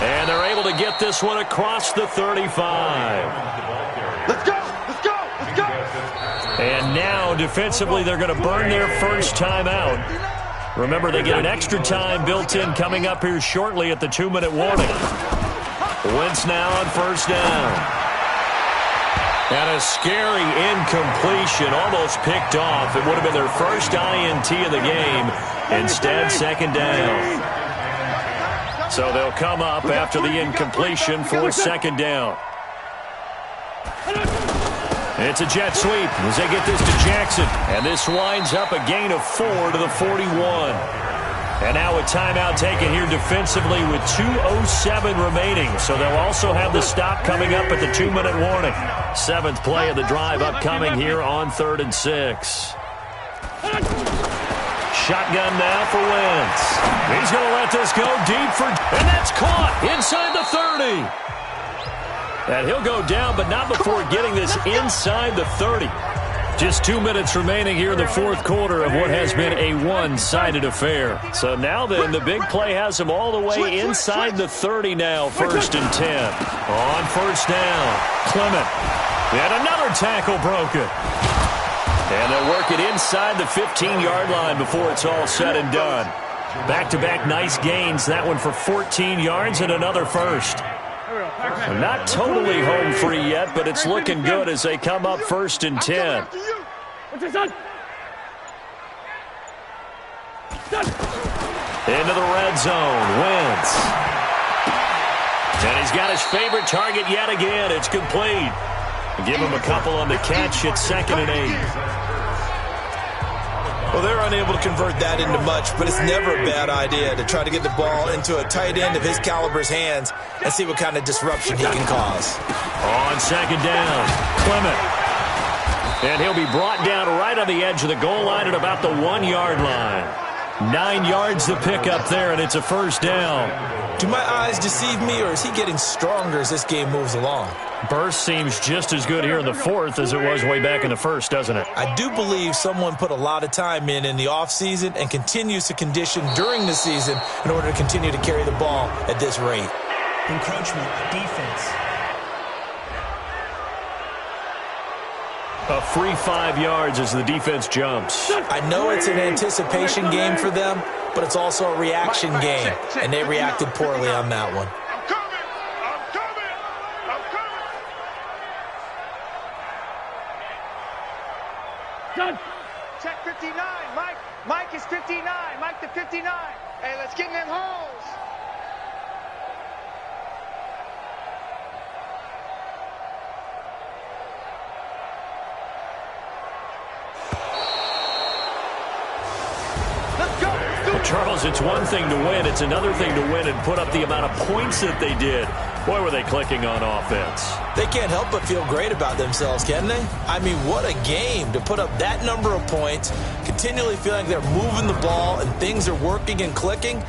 [SPEAKER 3] And they're able to get this one across the 35.
[SPEAKER 4] Let's go! Let's go! Let's go!
[SPEAKER 3] And now, defensively, they're going to burn their first timeout. Remember, they get an extra time built in coming up here shortly at the 2-minute warning. Wentz now on 1st down. And a scary incompletion, almost picked off. It would have been their first INT of the game. Instead, 2nd down. So they'll come up after the incompletion for 2nd down. It's a jet sweep as they get this to Jackson. And this winds up a gain of 4 to the 41. And now a timeout taken here defensively with 2:07 remaining. So they'll also have the stop coming up at the 2-minute warning. 7th play of the drive upcoming here on 3rd and 6. Shotgun now for Wentz. He's going to let this go deep and that's caught inside the 30. And he'll go down, but not before getting this inside the 30. Just 2 minutes remaining here in the fourth quarter of what has been a one-sided affair. So now then, the big play has him all the way inside the 30 now, 1st and 10. On first down, Clement. And another tackle broken. And they'll work it inside the 15-yard line before it's all said and done. Back-to-back nice gains, that one for 14 yards and another first. Not totally home free yet, but it's looking good as they come up 1st and 10. Into the red zone, Wentz. And he's got his favorite target yet again. It's complete. Give him a couple on the catch. It's 2nd and 8.
[SPEAKER 5] Well, they're unable to convert that into much, but it's never a bad idea to try to get the ball into a tight end of his caliber's hands and see what kind of disruption he can cause.
[SPEAKER 3] On 2nd down, Clement. And he'll be brought down right on the edge of the goal line at about the 1-yard line. 9 yards to pick up there, and it's a 1st down.
[SPEAKER 5] Do my eyes deceive me, or is he getting stronger as this game moves along?
[SPEAKER 2] Burst seems just as good here in the 4th as it was way back in the 1st, doesn't it?
[SPEAKER 5] I do believe someone put a lot of time in the offseason and continues to condition during the season in order to continue to carry the ball at this rate.
[SPEAKER 6] Encroachment, defense.
[SPEAKER 2] A free 5 yards as the defense jumps.
[SPEAKER 5] I know it's an anticipation game for them, but it's also a reaction game, and they reacted poorly on that one.
[SPEAKER 4] Check 59. Mike is 59. Mike to 59. Hey, let's get in them holes. Let's go.
[SPEAKER 2] Charles, it's one thing to win. It's another thing to win and put up the amount of points that they did. Boy, were they clicking on offense.
[SPEAKER 5] They can't help but feel great about themselves, can they? I mean, what a game to put up that number of points, continually feeling like they're moving the ball and things are working and clicking.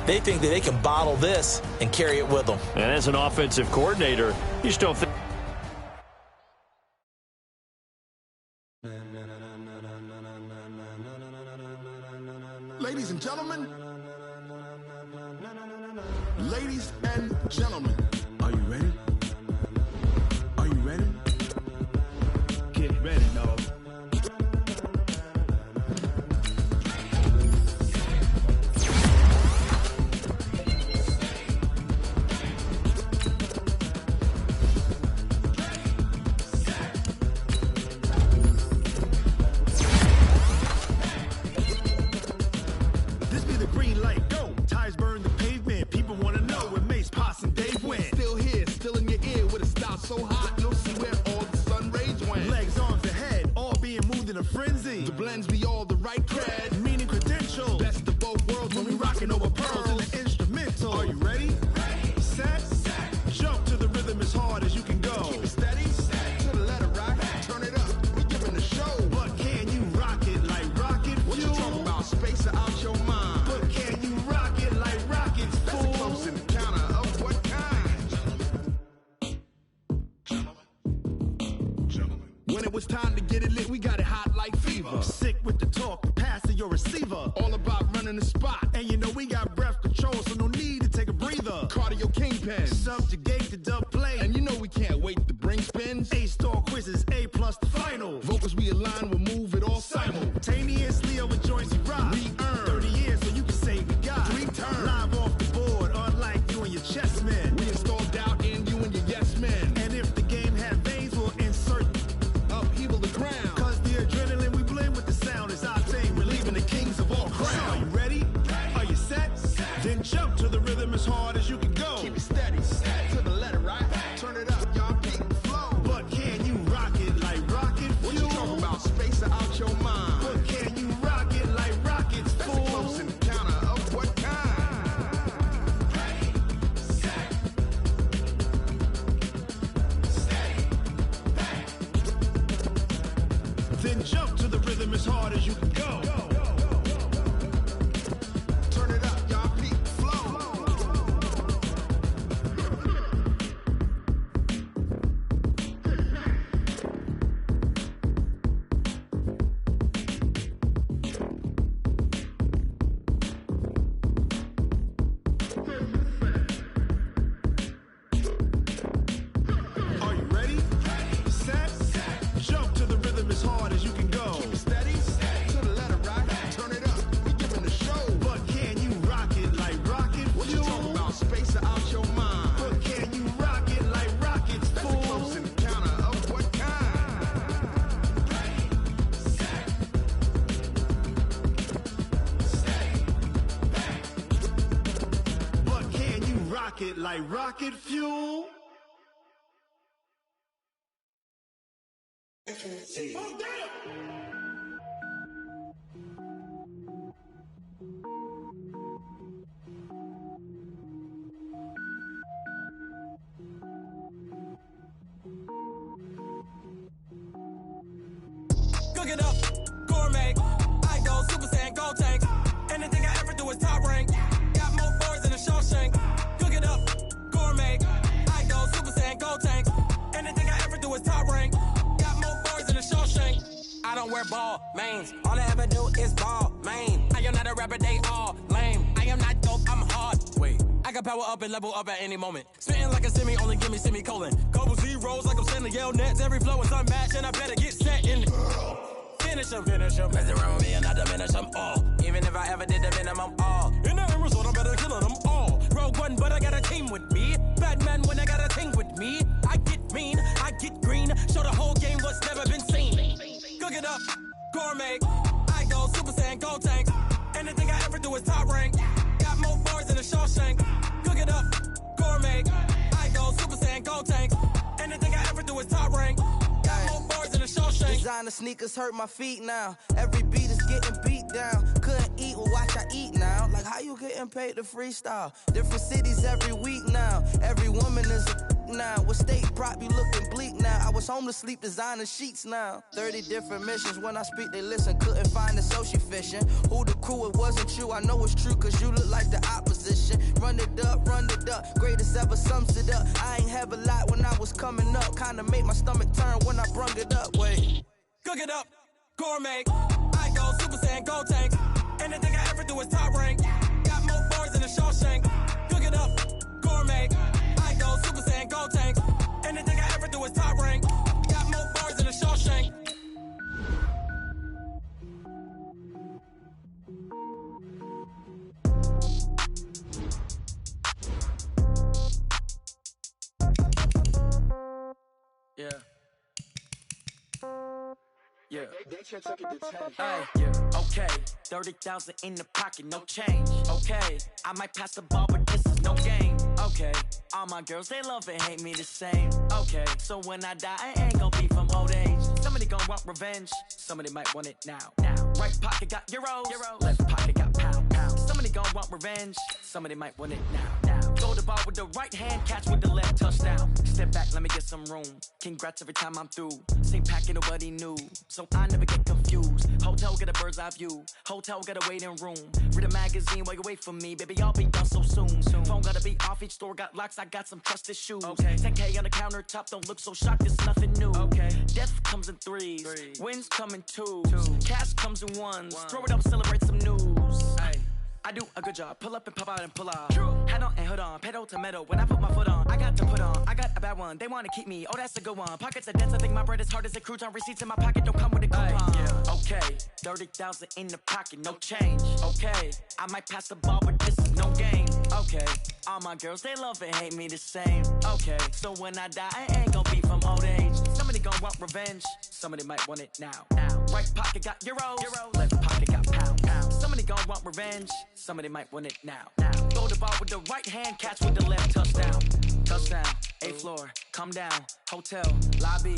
[SPEAKER 5] They think that they can bottle this and carry it with them.
[SPEAKER 2] And as an offensive coordinator, you just don't think.
[SPEAKER 7] Ladies and gentlemen, are you ready? Are you ready? Get ready, dog. This be the green light, go. Tires burn the pavement. People want to know where Mace, Potts, and Dave went. Still here, still in your ear with a style so hot, you'll see where all the sun rays went. Legs, arms, and head, all being moved in a frenzy. The blends be all the right cred, meaning credentials. Best of both worlds when we rockin' over pearls in the instrumental. Are you ready? Set. Jump to the rhythm as hard as you can go. Keep it steady. To the letter rock. Turn it up. We giving the show. But can you rock it like rocket fuel? What you talking about? Space out your mind. But can you rock it like rockets, fool? That's a close encounter of what kind? Gentlemen. When it was time to get it lit, we got it hot like fever. Sick with the talk, passing your receiver. All about running the spot. And you know we got breath control, rhythm as hard as you can go. Turn it up, y'all. Peak flow. Are you ready? Set. Jump to the rhythm as hard as you can go. Keep it steady. To the letter, right? Turn it up. We giving the show. But can you rock it like rocket? What you talking about? Space out your mind. But can you rock it like rockets? That's a close encounter of what kind? But can you rock it like rocket fuel? Oh, damn!
[SPEAKER 8] Cook it up, gourmet. I go Super Saiyan, gold tank. Anything I ever do is top rank. Got more boys than a Shawshank. Cook it up, gourmet. I go Super Saiyan, gold tank. Anything I ever do is top rank. Got more boys than a Shawshank. I don't wear ball mains. All I ever do is ball main. I am not a rapper, they all lame. I am not dope, I'm hard. Wait, I can power up and level up at any moment. Spitting like a semi, only give me semicolon. Couple zeros like I'm sending yell nets. Every flow is unmatched and I better get set in. Finish them. Mess around with me and I diminish them all. Even if I ever did the minimum all. In the result, I better kill them all. Rogue One, but I got a team with me. Batman when I got a team with me. I get mean, I get green. Show the whole game what's never been seen. Cook it up, gourmet. I go Super Saiyan, gold tank. Anything I ever do is top rank. Got more bars than a Shawshank. Cook it up, gourmet. I go Super Saiyan, gold tank. Anything I ever do is top rank. Got more bars than a Shawshank.
[SPEAKER 9] Designer sneakers hurt my feet now. Every beat is getting beat down. Couldn't eat, well watch I eat now. Like how you getting paid to freestyle? Different cities every week now. Every woman is a now. With state prop, you looking bleak now. I was home to sleep, designer sheets now. 30 different missions. When I speak, they listen. Couldn't find it, so she fishing. Who the crew? It wasn't you. I know it's true, cause you look like the opposition. Run it up, greatest ever sums it up. I ain't have a lot when I was coming up. Kinda made my stomach turn when I brung it up. Wait.
[SPEAKER 8] Cook it up, gourmet. I go Super Saiyan, gold tank. Anything I ever do is top rank. Got more bars than a Shawshank. Cook it up, gourmet. I go Super Saiyan, gold tank. Anything I ever do is top rank. Got more bars than a Shawshank. Yeah. Yeah. Hey, yeah. Okay. 30,000 in the pocket, no change. Okay. I might pass the ball, but this is no game. Okay. All my girls, they love and hate me the same. Okay. So when I die, I ain't gonna be from old age. Somebody gonna want revenge. Somebody might want it now. Right pocket got euros. Left pocket got pound. Somebody gonna want revenge. Somebody might want it now. Throw the ball with the right hand, catch with the left, touchdown. Step back, let me get some room. Congrats every time I'm through. Same packet, nobody knew. So I never get confused. Hotel get a bird's eye view. Hotel get a waiting room. Read a magazine while you wait for me. Baby, I'll be done so soon. Phone gotta be off, each store got locks. I got some trusted shoes. Okay. 10K on the countertop, don't look so shocked, it's nothing new. Okay. Death comes in threes. Wins come in twos. Cash comes in ones. Throw it up, celebrate some news. Ay. I do a good job. Pull up and pop out and pull out. Head on and hood on. Pedal to metal. When I put my foot on, I got to put on. I got a bad one. They want to keep me. Oh, that's a good one. Pockets are dense. I think my bread is hard as a crouton. Receipts in my pocket don't come with a coupon. Yeah. Okay. 30,000 in the pocket. No change. Okay. I might pass the ball, but this is no game. Okay. All my girls, they love and hate me the same. Okay. So when I die, I ain't gonna be from old age. Somebody gonna want revenge. Somebody might want it now. Right pocket got euros. Left pocket got pound. Somebody gonna want revenge. Somebody might want it now. Throw the ball with the right hand, catch with the left, touchdown. Touchdown, 8th floor, come down, hotel, lobby.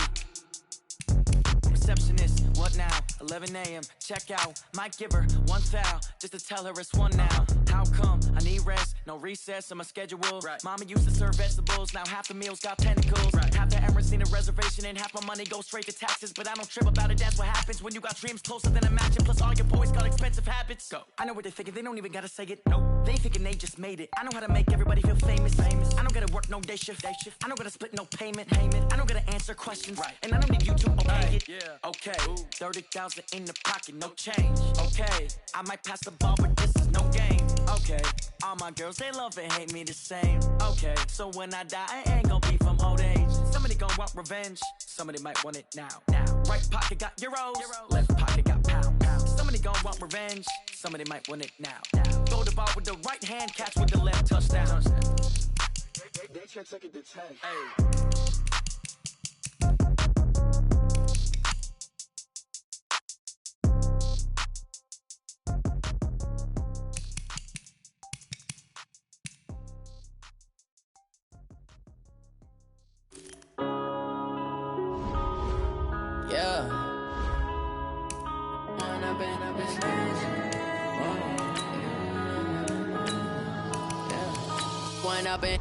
[SPEAKER 8] Receptionist, What now? 11 a.m. Check out. Might give her one foul just to tell her it's one now. How come? I need rest. No recess in my schedule. Right. Mama used to serve vegetables. Now half the meals got tentacles. Right. Half the Emirates need a reservation and half my money goes straight to taxes. But I don't trip about it. That's what happens when you got dreams closer than a mansion. Plus all your boys got expensive habits. Go. I know what they're thinking. They don't even gotta say it. Nope. They thinking they just made it. I know how to make everybody feel famous. I don't gotta work no day shift. I don't gotta split no payment. I don't gotta answer questions. Right. And I don't need you to okay it. Yeah. Okay. 30,000 in the pocket, no change. Okay. I might pass the ball, but this is no game. Okay. All my girls, they love and hate me the same. Okay. So when I die, I ain't gonna be from old age. Somebody gon' want revenge. Somebody might want it now. Right pocket got euros. Left pocket got pounds. Somebody gon' want revenge. Somebody might want it now. Throw the ball with the right hand, catch with the left, touchdown.
[SPEAKER 10] They can't take it to 10.
[SPEAKER 8] Hey.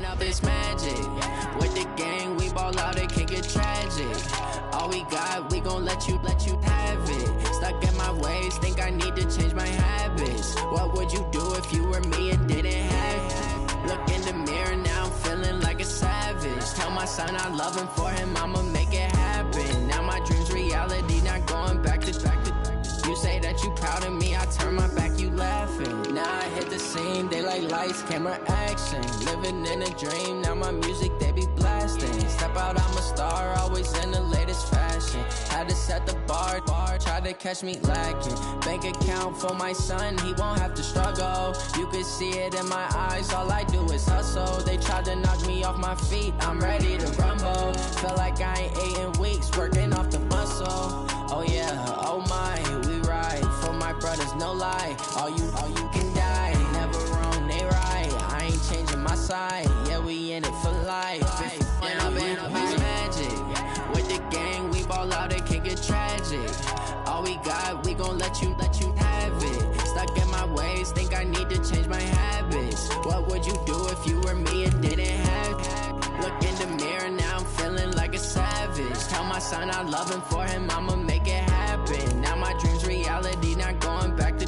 [SPEAKER 11] Up it's magic. With the gang, we ball out, it can get tragic. All we got, we gon' let you have it. Stuck in my ways, think I need to change my habits. What would you do if you were me and didn't have it? Look in the mirror, now I'm feeling like a savage. Tell my son I love him, for him I'ma make it happen. Now my dream's reality, not going back to. You say that you proud of me, I turn my back, you laughing. Now I hit the scene, they like lights, camera, action. Living in a dream, now my music, they be blasting. Step out, I'm a star, always in the latest fashion. Had to set the bar, try to catch me lacking. Bank account for my son, he won't have to struggle. You can see it in my eyes, all I do is hustle. They tried to knock me off my feet, I'm ready to rumble. Feel like I ain't ate in weeks, working off the muscle. Oh yeah, oh my, we ride for my brothers, no lie. All you can die, never wrong, they right. I ain't changing my side, yeah, we in it for life. When I've been up, it's magic. With the gang, we ball out, it can get tragic. All we got, we gon' let you have it. Stuck in my ways, think I need to change my habits. What would you do if you were me and didn't have it? Look in the mirror, now I'm feeling like a savage. Tell my son I love him, for him I'ma make it happen. Now my dream's reality, not going back to.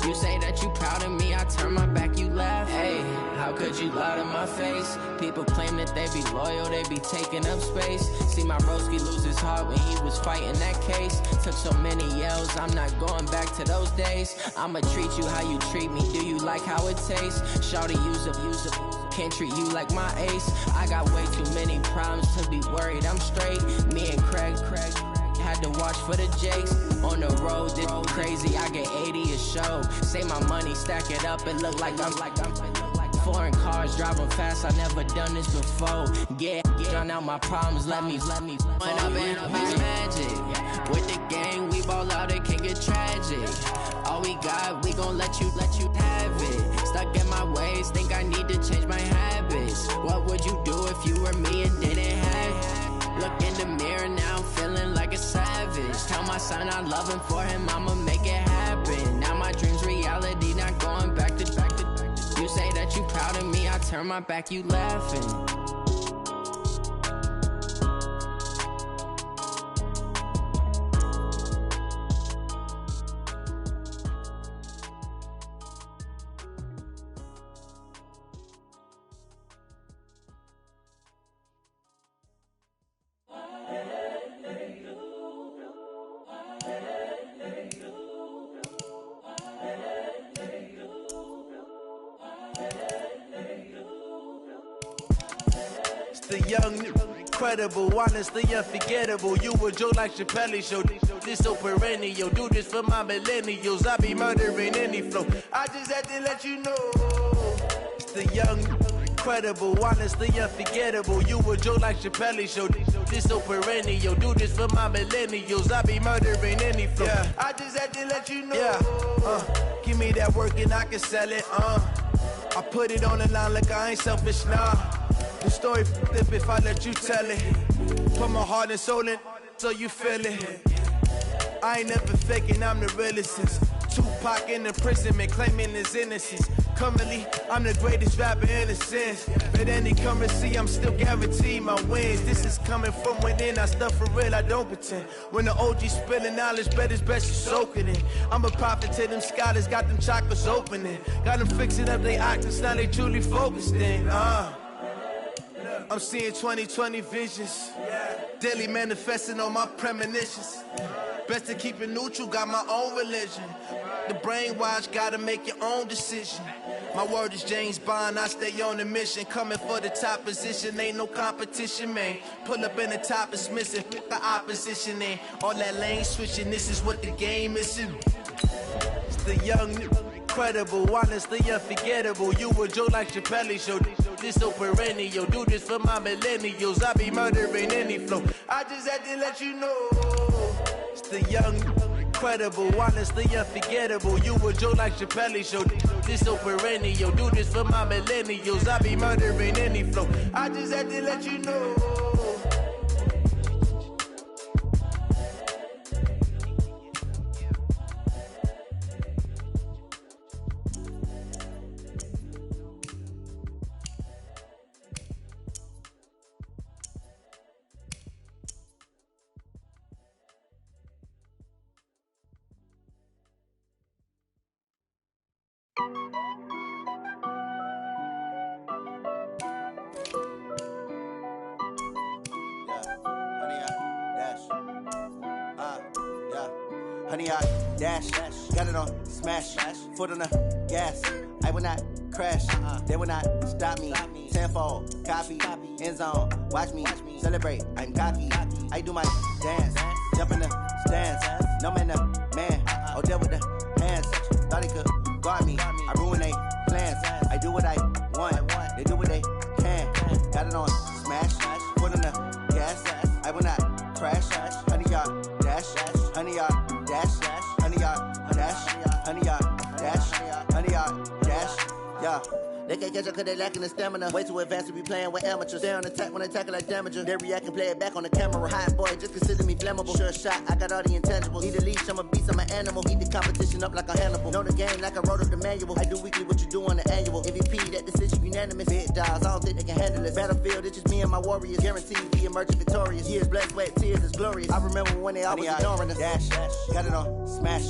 [SPEAKER 11] You say that you proud of me, I turn my back, you laugh. Hey, how could you lie to my face? People claim that they be loyal, they be taking up space. See my broski lose his heart when he was fighting that case. Took so many yells, I'm not going back to those days. I'ma treat you how you treat me, do you like how it tastes? Shawty, use up, can't treat you like my ace. I got way too many problems to be worried, I'm straight. Me and Craig had to watch for the Jakes. On the road, this crazy, I get 80 a show. Say my money, stack it up, it look like I'm foreign cars, driving fast, I never done this before. Get drown out my problems, let me. When I've been up, it's magic. With the gang, we ball out, it can get tragic. All we got, we gon' let you have it. Stuck in my ways, think I need to change my habits. What would you do if you were me and didn't have it? Look in the mirror, now I'm feeling like a savage. Tell my son I love him, for him I'ma make it happen. Now my dream's reality, not going back to. You say that you proud of me, I turn my back, you laughing.
[SPEAKER 12] The young, incredible, honestly unforgettable. You a joke like Chappelle show. This so perennial. Do this for my millennials. I be murdering any flow. I just had to let you know. It's the young, incredible, honestly unforgettable. You a joke like Chappelle show. This so perennial. Do this for my millennials. I be murdering any flow. Yeah. I just had to let you know. Yeah. Give me that work and I can sell it. I put it on the line like I ain't selfish, nah. The story flip if I let you tell it. Put my heart and soul in so you feel it. I ain't never faking, I'm the realest since Tupac in imprisonment, claiming his innocence. Currently, I'm the greatest rapper in a sense. But any currency, I'm still guaranteed my wins. This is coming from within, I stuff for real, I don't pretend. When the OG spilling knowledge, bet it's best you soak it in. I'm a prophet to them scholars, got them chakras opening. Got them fixing up their octaves, now they truly focused in. I'm seeing 2020 visions. Daily manifesting on my premonitions. Best to keep it neutral, got my own religion. The brainwash, gotta make your own decision. My word is James Bond, I stay on the mission. Coming for the top position, ain't no competition, man. Pull up in the top, it's missing, put the opposition in. All that lane switching, this is what the game is. It's the young, incredible, honestly unforgettable. You a joke like Chappelle show. This so perennial, do this for my millennials. I be murdering any flow. I just had to let you know. It's the young, incredible, honestly unforgettable. You a joke like Chappelle show. This so perennial, do this for my millennials. I be murdering any flow. I just had to let you know.
[SPEAKER 13] Honey, I dash, got it on smash, foot on the gas. I will not crash, they will not stop me. Tenfold, copy, end zone, watch me celebrate. I'm cocky, I do my dance, jump in the stands. No man, the man, oh, there with the hands. Thought he could guard me, I ruin they plans. I do what I want, they do what they can. Got it on smash, foot on the gas. I will not crash, honey, y'all dash, honey, y'all dash, honey, y'all dash, honey, y'all dash, honey, y'all dash, yeah. They can't catch up cause they lacking the stamina. Way too advanced to be playing with amateurs. Stay on attack when they tackle like damager. They react and play it back on the camera. Hot boy, just consider me flammable. Sure shot, I got all the intangibles. Need a leash, I'm a beast, I'm an animal. Heat the competition up like a Hannibal. Know the game like I wrote up the manual. I do weekly what you do on the annual. MVP, that decision unanimous. Big dogs, I don't think they can handle it. Battlefield, it's just me and my warriors. Guaranteed be emerging victorious. Years, blood, sweat, tears, it's glorious. I remember when they always ignoring us. Dash, got it on smash,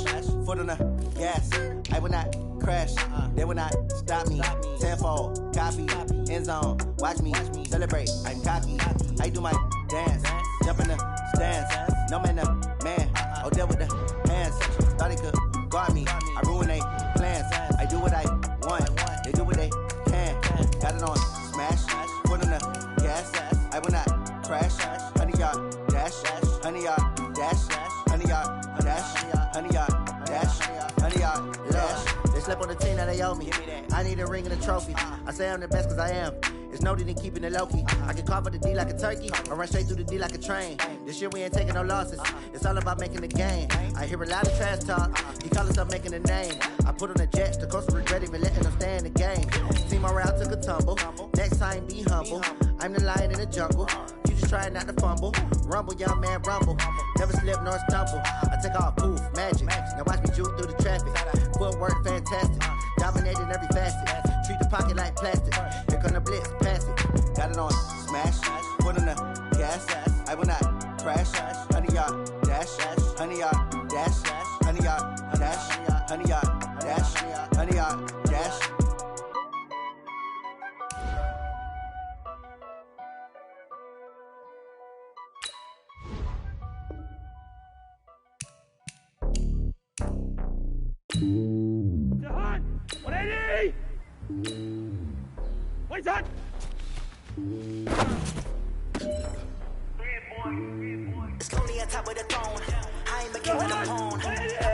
[SPEAKER 13] foot on the gas. I will not crash, they will not stop me. Tenfold, copy, end zone, watch me celebrate. I'm cocky, I do my dance, jump in the stands. No man, the man, oh, there with the hands. Thought he could guard me, I ruin they plans. I do what I want, they do what they can. Got it on smash, foot on the gas. I will not crash, honey, y'all dash, honey, y'all dash, honey, y'all dash, honey, y'all dash, honey, y'all dash. They slept on the team, now they owe me. I need a ring and a trophy. I say I'm the best cause I am. It's no need in keeping it low-key. I can carve up the D like a turkey, or run straight through the D like a train. This year we ain't taking no losses. It's all about making the game. I hear a lot of trash talk. He call himself making a name. I put on the jets, the coast regret even letting them stay in the game. Team morale took a tumble. Next time be humble. I'm the lion in the jungle. You just trying not to fumble. Rumble, young man, rumble. Never slip nor stumble. I take off, poof, magic. Now watch me juke through the traffic. Footwork fantastic. Dominating every facet. Treat the pocket like plastic. Here come the blitz, pass it. Got it on smash, foot on the gas. I will not crash. Honey, y'all dash, honey, y'all dash, honey, y'all dash, honey, y'all dash, honey, y'all dash.
[SPEAKER 4] Jahan! 180! Wait, son!
[SPEAKER 8] It's lonely on top of the throne. I ain't a king of the pawn. I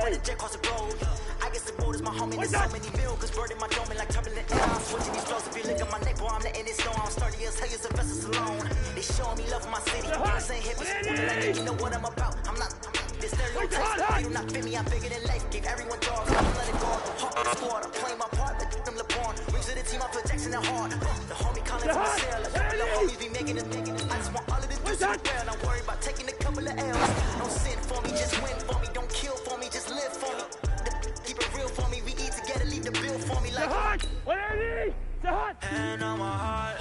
[SPEAKER 8] put the jet across the road. I guess the boat is my homie. There's so many milkers burning my dome like turbulent air. I'm switching these flows. If you look at my neck, boy, I'm letting it snow. I'm sturdy as hell as a vessel alone. They showing me love for my city. This ain't hip, like you know what I'm about. I'm not this stereotype. You do not fit me, I'm bigger than life. Gave everyone dogs, I'm let it go. Hawk with the squad, I'm playing my part. Let them LeBron. Rings to the team, I put Jackson and hard. The homie calling from the cell. The homies be making it. I just want all of this to well. I'm worried about taking a couple of L's. Don't sin for me, just win for me. Don't And on my heart,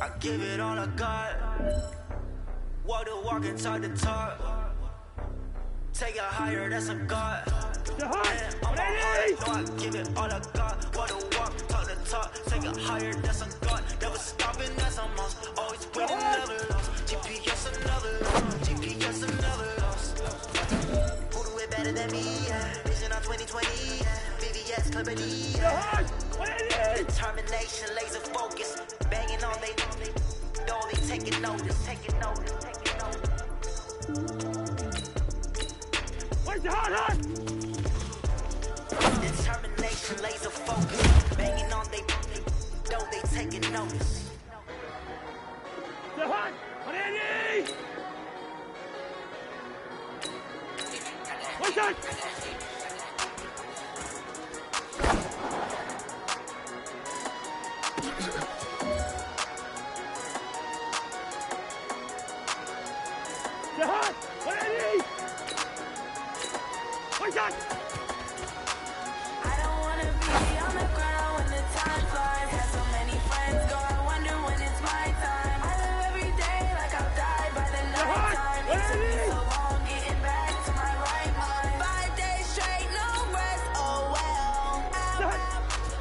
[SPEAKER 8] I give it all I got. Walk the walk and talk the talk. Take it higher, that's a God. And on my heart, no, I give it all I got. Walk the walk, talk the talk. Take it higher, that's a God. Never stopping, that's a must. Always winning, never lost. GPS another loss. GPS another loss. Who do it better than me? Vision on 2020. VVS company. Determination, laser focus. Banging on they door, they taking notice. Taking notice. Taking notice. Where's the hot? Determination, laser focus. Banging on they door, they taking notice. The hot! What's that? I don't wanna be on the ground when the time flies. Have so many friends go, I wonder when it's my time. I live every day like I'll die by the night time. It took me so long getting back to my right mind. 5 days straight, no rest, oh well. I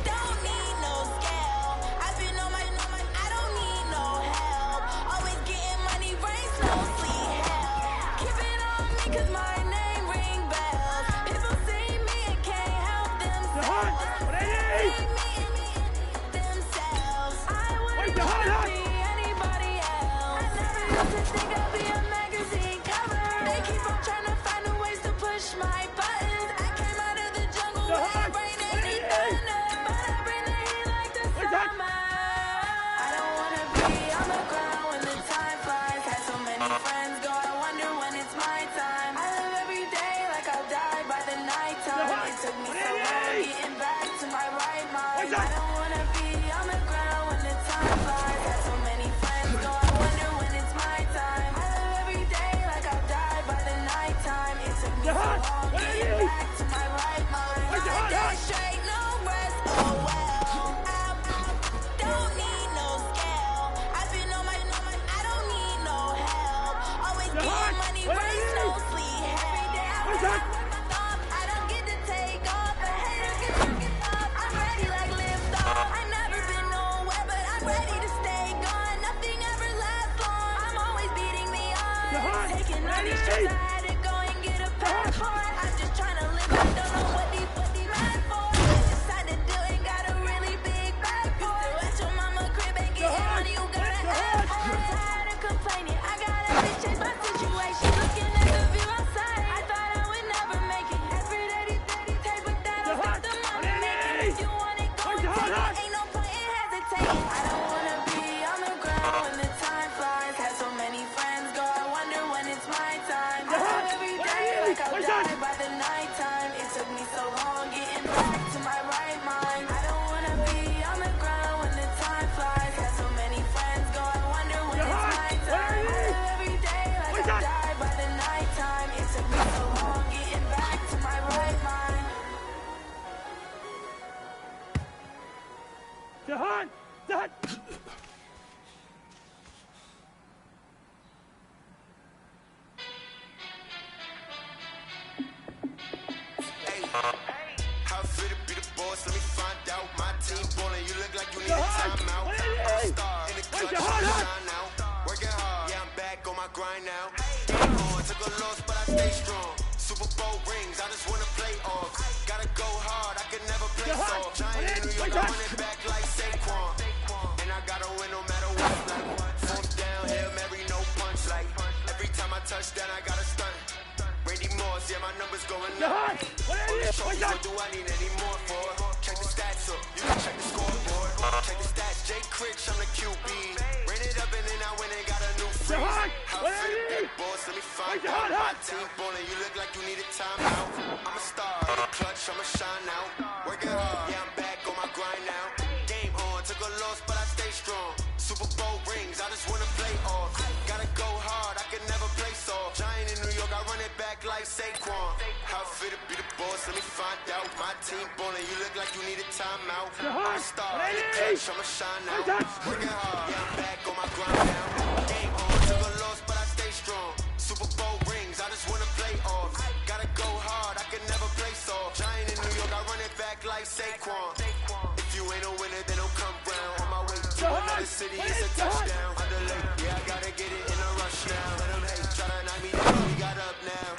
[SPEAKER 8] don't need no scale. I've been on my, I don't need no help. Always getting money, rain, no sleep, hell. Keep it on me 'cause my name ring bells. People see me and can't help themselves. I wouldn't wanna be anybody else. I never used to think I'd be a magazine cover. They keep on trying to find new ways to push my buttons. I came out of the jungle with rain and the thunder, but I bring the heat like the summer. I don't wanna be on the ground when the time flies. Had so many friends go, I wonder when it's my time. I live every day like I'll die by the night time. It took me so long getting back to my right mind. I don't wanna be on the ground when the time flies. Had so many friends go, I wonder when it's my time. I live every day like I'll die by the night time. It took me so long getting back to my right mind. 5 days straight, no rest, oh well. I don't need no scale. I've been on my, I don't need no help. Always getting money, race, no sleep. Every day I rap, I don't get to take off. The haters get fucking up. I'm ready like lift off. I never been nowhere, but I'm ready to stay gone. Nothing ever lasts long. I'm always beating the odds. Taking all these trips, I had to go and get a passport. I'm just trying to live, I don't know what these mad for. I decided to do it, got a really big bag for it. At your mama crib and get hit money, you gotta ask for it. Tired of complaining, I gotta change my situation. Looking at the view outside, I thought I would never make it. Every day these take, but that I'll stop the money making. If you want it, go and take it. Ain't no point in hesitating. I don't wanna be on the ground when the time flies. Had so many friends go, I wonder when it's my time. I live every day like I'll die by the night time. It took me so long getting back to my right mind. I don't wanna be on the ground when the time flies. Had so many friends go, I wonder when it's my time. I live every day like I'll die by the night time. It took me so long getting back to my right mind.
[SPEAKER 14] How fit to be the boss? Let me find out. My team ballin', you look like you need a timeout. I'm a star in the clutch, shine now. Working hard, yeah, I'm back on my grind now. Took a loss, but I stay strong. Super Bowl rings, I just wanna play off. Gotta go hard, I can never play soft. Giant in New York, I run it back like Saquon. And I gotta win no matter what. Like, fourth down, Hail Mary, no punch. Like, every time I touch down, I gotta stunt. Randy Moss, yeah, my numbers going up. All these trophies, what do I need any more for? Check the stats up, you can check the scoreboard. Check the stats, Jay Critch, I'm the QB. Ran it up and then I went and got a new freeze. How fit a big boss, let me find out. My team ballin', you look like you need a timeout. I'm a star, in the clutch, I'ma shine now. Working hard, yeah, I'm back on my grind now. Game on, took a loss, but I stay strong. Super Bowl rings, I just wanna play off. Gotta go hard, I can never play soft. Giant in New York, I run it back like Saquon. How fit to be the boss? Let me find out. My team ballin', you look like you need a timeout. I'm a star, in the clutch, I'ma shine out. Working hard, yeah, I'm back on my grind now. Game on, took a loss, but I stay strong. Super Bowl rings, I just wanna play off. Gotta go hard, I can never play soft. Giant in New York, I run it back like Saquon. If you ain't a winner, then don't come round. On my way to another city, it's a touchdown. Underlay, yeah, I gotta get it in a rush now. Let them hate, try to knock me down, we got up now.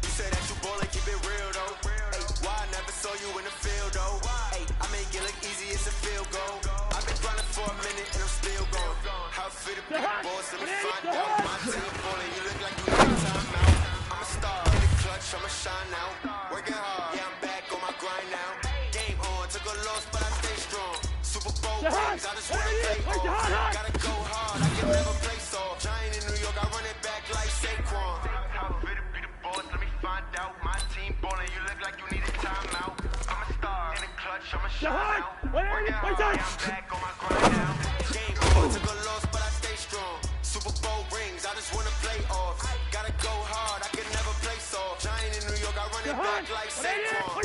[SPEAKER 14] You say that you ballin', keep it real though. Hey, why I never saw you in the field though? Hey, I make it look easy, it's a field goal. I've been grinding for a minute and I'm still going. How fit to be the boss, let me find out. My team ballin', you look like you need a timeout. I'm a star, in the clutch, I'ma shine out. Working hard, yeah, I'm back on my grind now. Game on, took a loss, but I stay strong. Super Bowl rings, I just wanna play off. Gotta go hard, I can never play soft. Giant in New York, I run it back like Saquon. How fit to be the boss, let me find out. My team ballin', you look like you need a timeout. I'm a star, in the clutch, I'ma shine out. Working hard, yeah, I'm back on my grind now. Game on, took a loss, but I stay strong. Super Bowl rings, I just wanna play off. Gotta go hard, I can never play soft. Giant in New York, I run it back like Saquon.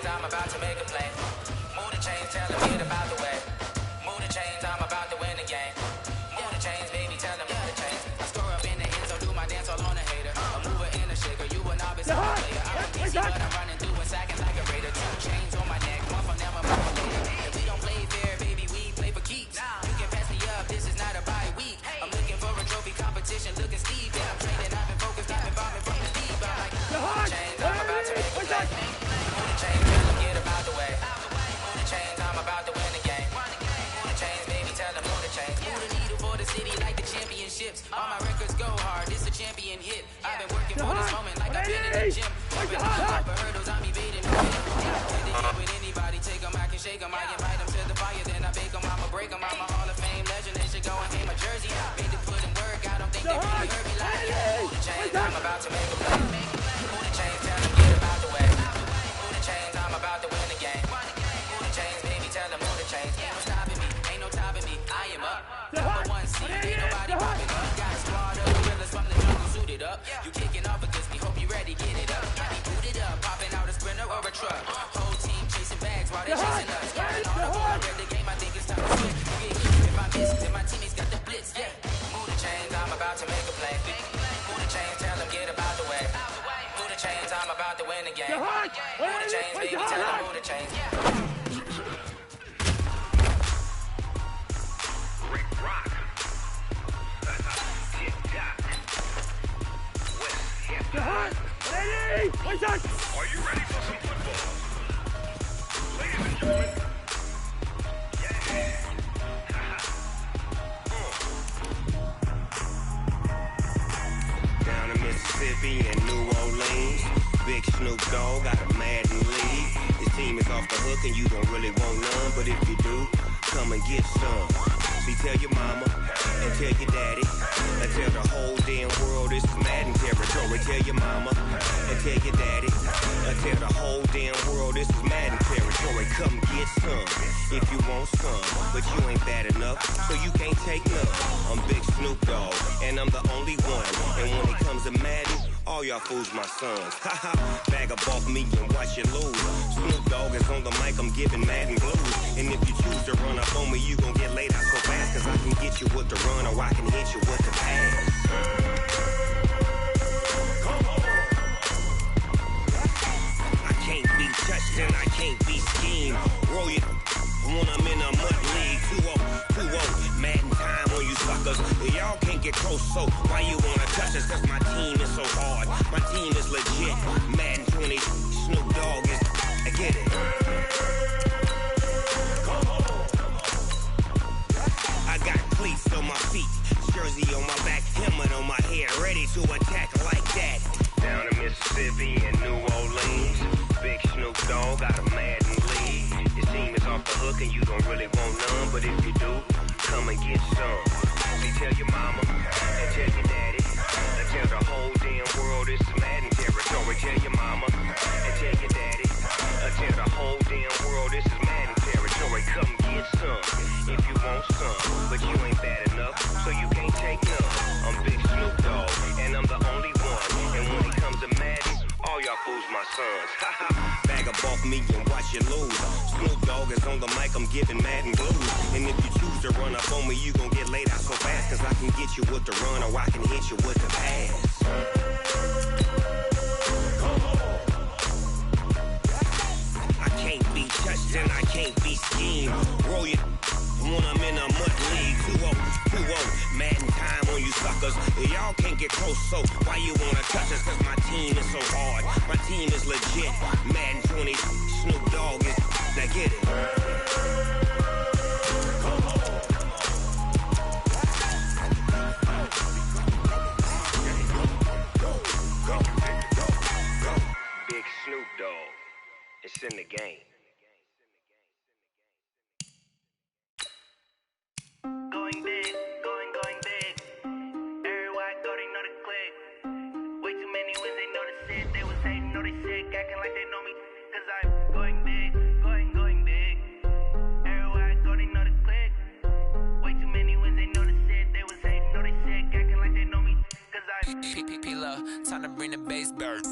[SPEAKER 15] I'm about to make a play. Move the chains, tell them get about the way. Move the chains, I'm about to win the game. Move the chains, baby, tell them move the chains. I score up in the end, so do my dance all on a hater. A mover in a shaker, you an obvious player. I'm a DC, but I'm running through and sacking like a raider. 2 chains on my neck, one from them, I'm a later. If we don't play fair, baby, we play for keeps. You can pass me up, this is not a bye week. I'm looking for a trophy competition, looking Steve. Yeah, I'm training, I've been focused, I've been bombing from the deep. I'm like, move the chains, I'm about to make a play. Move the chains, tell them get about the way. Move the chains, I'm about to win the game. Move the chains, baby, tell them move the chains. Move the needle for the city like the championships. All my records go hard, this a champion hit. I've been working for this moment like I've been in the gym. Jumping over hurdles, I'm evading the pit. With anybody, take them, I can shake them. I invite them to the fire, then I bake them. I'ma break them. I'm a Hall of Fame legend, they should go and hang my jersey. Made to put in work, I don't think they really heard me like, move the chains, I'm about to make a play. Move the chains, tell them get about the way. Move the chains, I'm about to win the game. Move the chains, baby, tell them move the chains. Ain't no stopping me, ain't no topping me. I am up, #1 seed, ain't nobody popping up. Got a squad of gorillas from the jungle suited up. You kicking off against me, hope you ready, get it up. I be booted up, popping out a sprinter or a truck. Whole team chasing bags while they chasing us. Carrying all the ball, I read the game, I think it's time to switch. You get hit if I miss, then my teammates got the blitz, yeah. Move the chains, I'm about to make a play. Move the chains, tell them get about the way. Move the chains, I'm about to win the game. Move the chains, baby, tell them move the chains.
[SPEAKER 4] Are you ready for some football? Ladies and gentlemen,
[SPEAKER 1] Down in Mississippi and New Orleans, Big Snoop Dogg got a Madden league. His team is off the hook and you don't really want none, but if you do, come and get some. See, tell your mama and tell your daddy and tell the whole damn world this is Madden territory. Tell your mama and tell your daddy and tell the whole damn world this is Madden territory. Come get some if you want some, but you ain't bad enough, so you can't take none. I'm Big Snoop Dogg and I'm the only one. And when it comes to Madden, all y'all fools my sons. Haha, bag up off me and watch you lose. Snoop Dogg is on the mic, I'm giving Madden blues. And if you choose to run up on me, you gon' get laid out so fast, cause I can get you with the run or I can hit you with the pass. I can't be touched and I can't be schemed. Roll you when I'm in a mud league. 2-0, Madden time on you suckers. Y'all can't get close, so why you wanna touch us? Cause my team is so hard. My team is legit. Madden 20, Snoop Dogg is, I get it. I got cleats on my feet, jersey on my back, helmet on my head, ready to attack like that. Down in Mississippi and New Orleans, Big Snoop Dogg got a Madden league. Your team is off the hook and you don't really want none, but if you do, come and get some. See, tell your mama and tell your daddy, and tell the whole damn world this is Madden territory. Tell your mama and tell your daddy, and tell the whole damn world this is Madden territory. Come get some if you want some, but you ain't bad enough, so you can't take none. I'm Big Snoop Dogg, and I'm the only one. And when it comes to Madden, all y'all fools my sons. Bag a bulk me and watch you lose. Snoop Dogg is on the mic, I'm giving Madden blues. And if you choose to run up on me, you gon' get laid out so fast, cause I can get you with the run or I can hit you with the pass. I can't be touched and I can't be schemed. Roll you when I'm in a mud league. 2-0, Madden time on you suckers. Y'all can't get close, so why you wanna touch us? Cause my team is so hard, my team is legit. Madden 20, Snoop Dogg is, now get it. Big Snoop Dogg, it's in the game.
[SPEAKER 16] Going big, going big. Everywhere I go, they know the click. Way too many wins, they know the shit. They was hating, know they sick, acting like they know me. Cause I'm going big, going big. Everywhere I go, they know the click. Way too many wins, they know the shit. They was hating, know they sick, acting like they know me. Cause I'm
[SPEAKER 17] P-P-P-Love, time to bring the bass bird.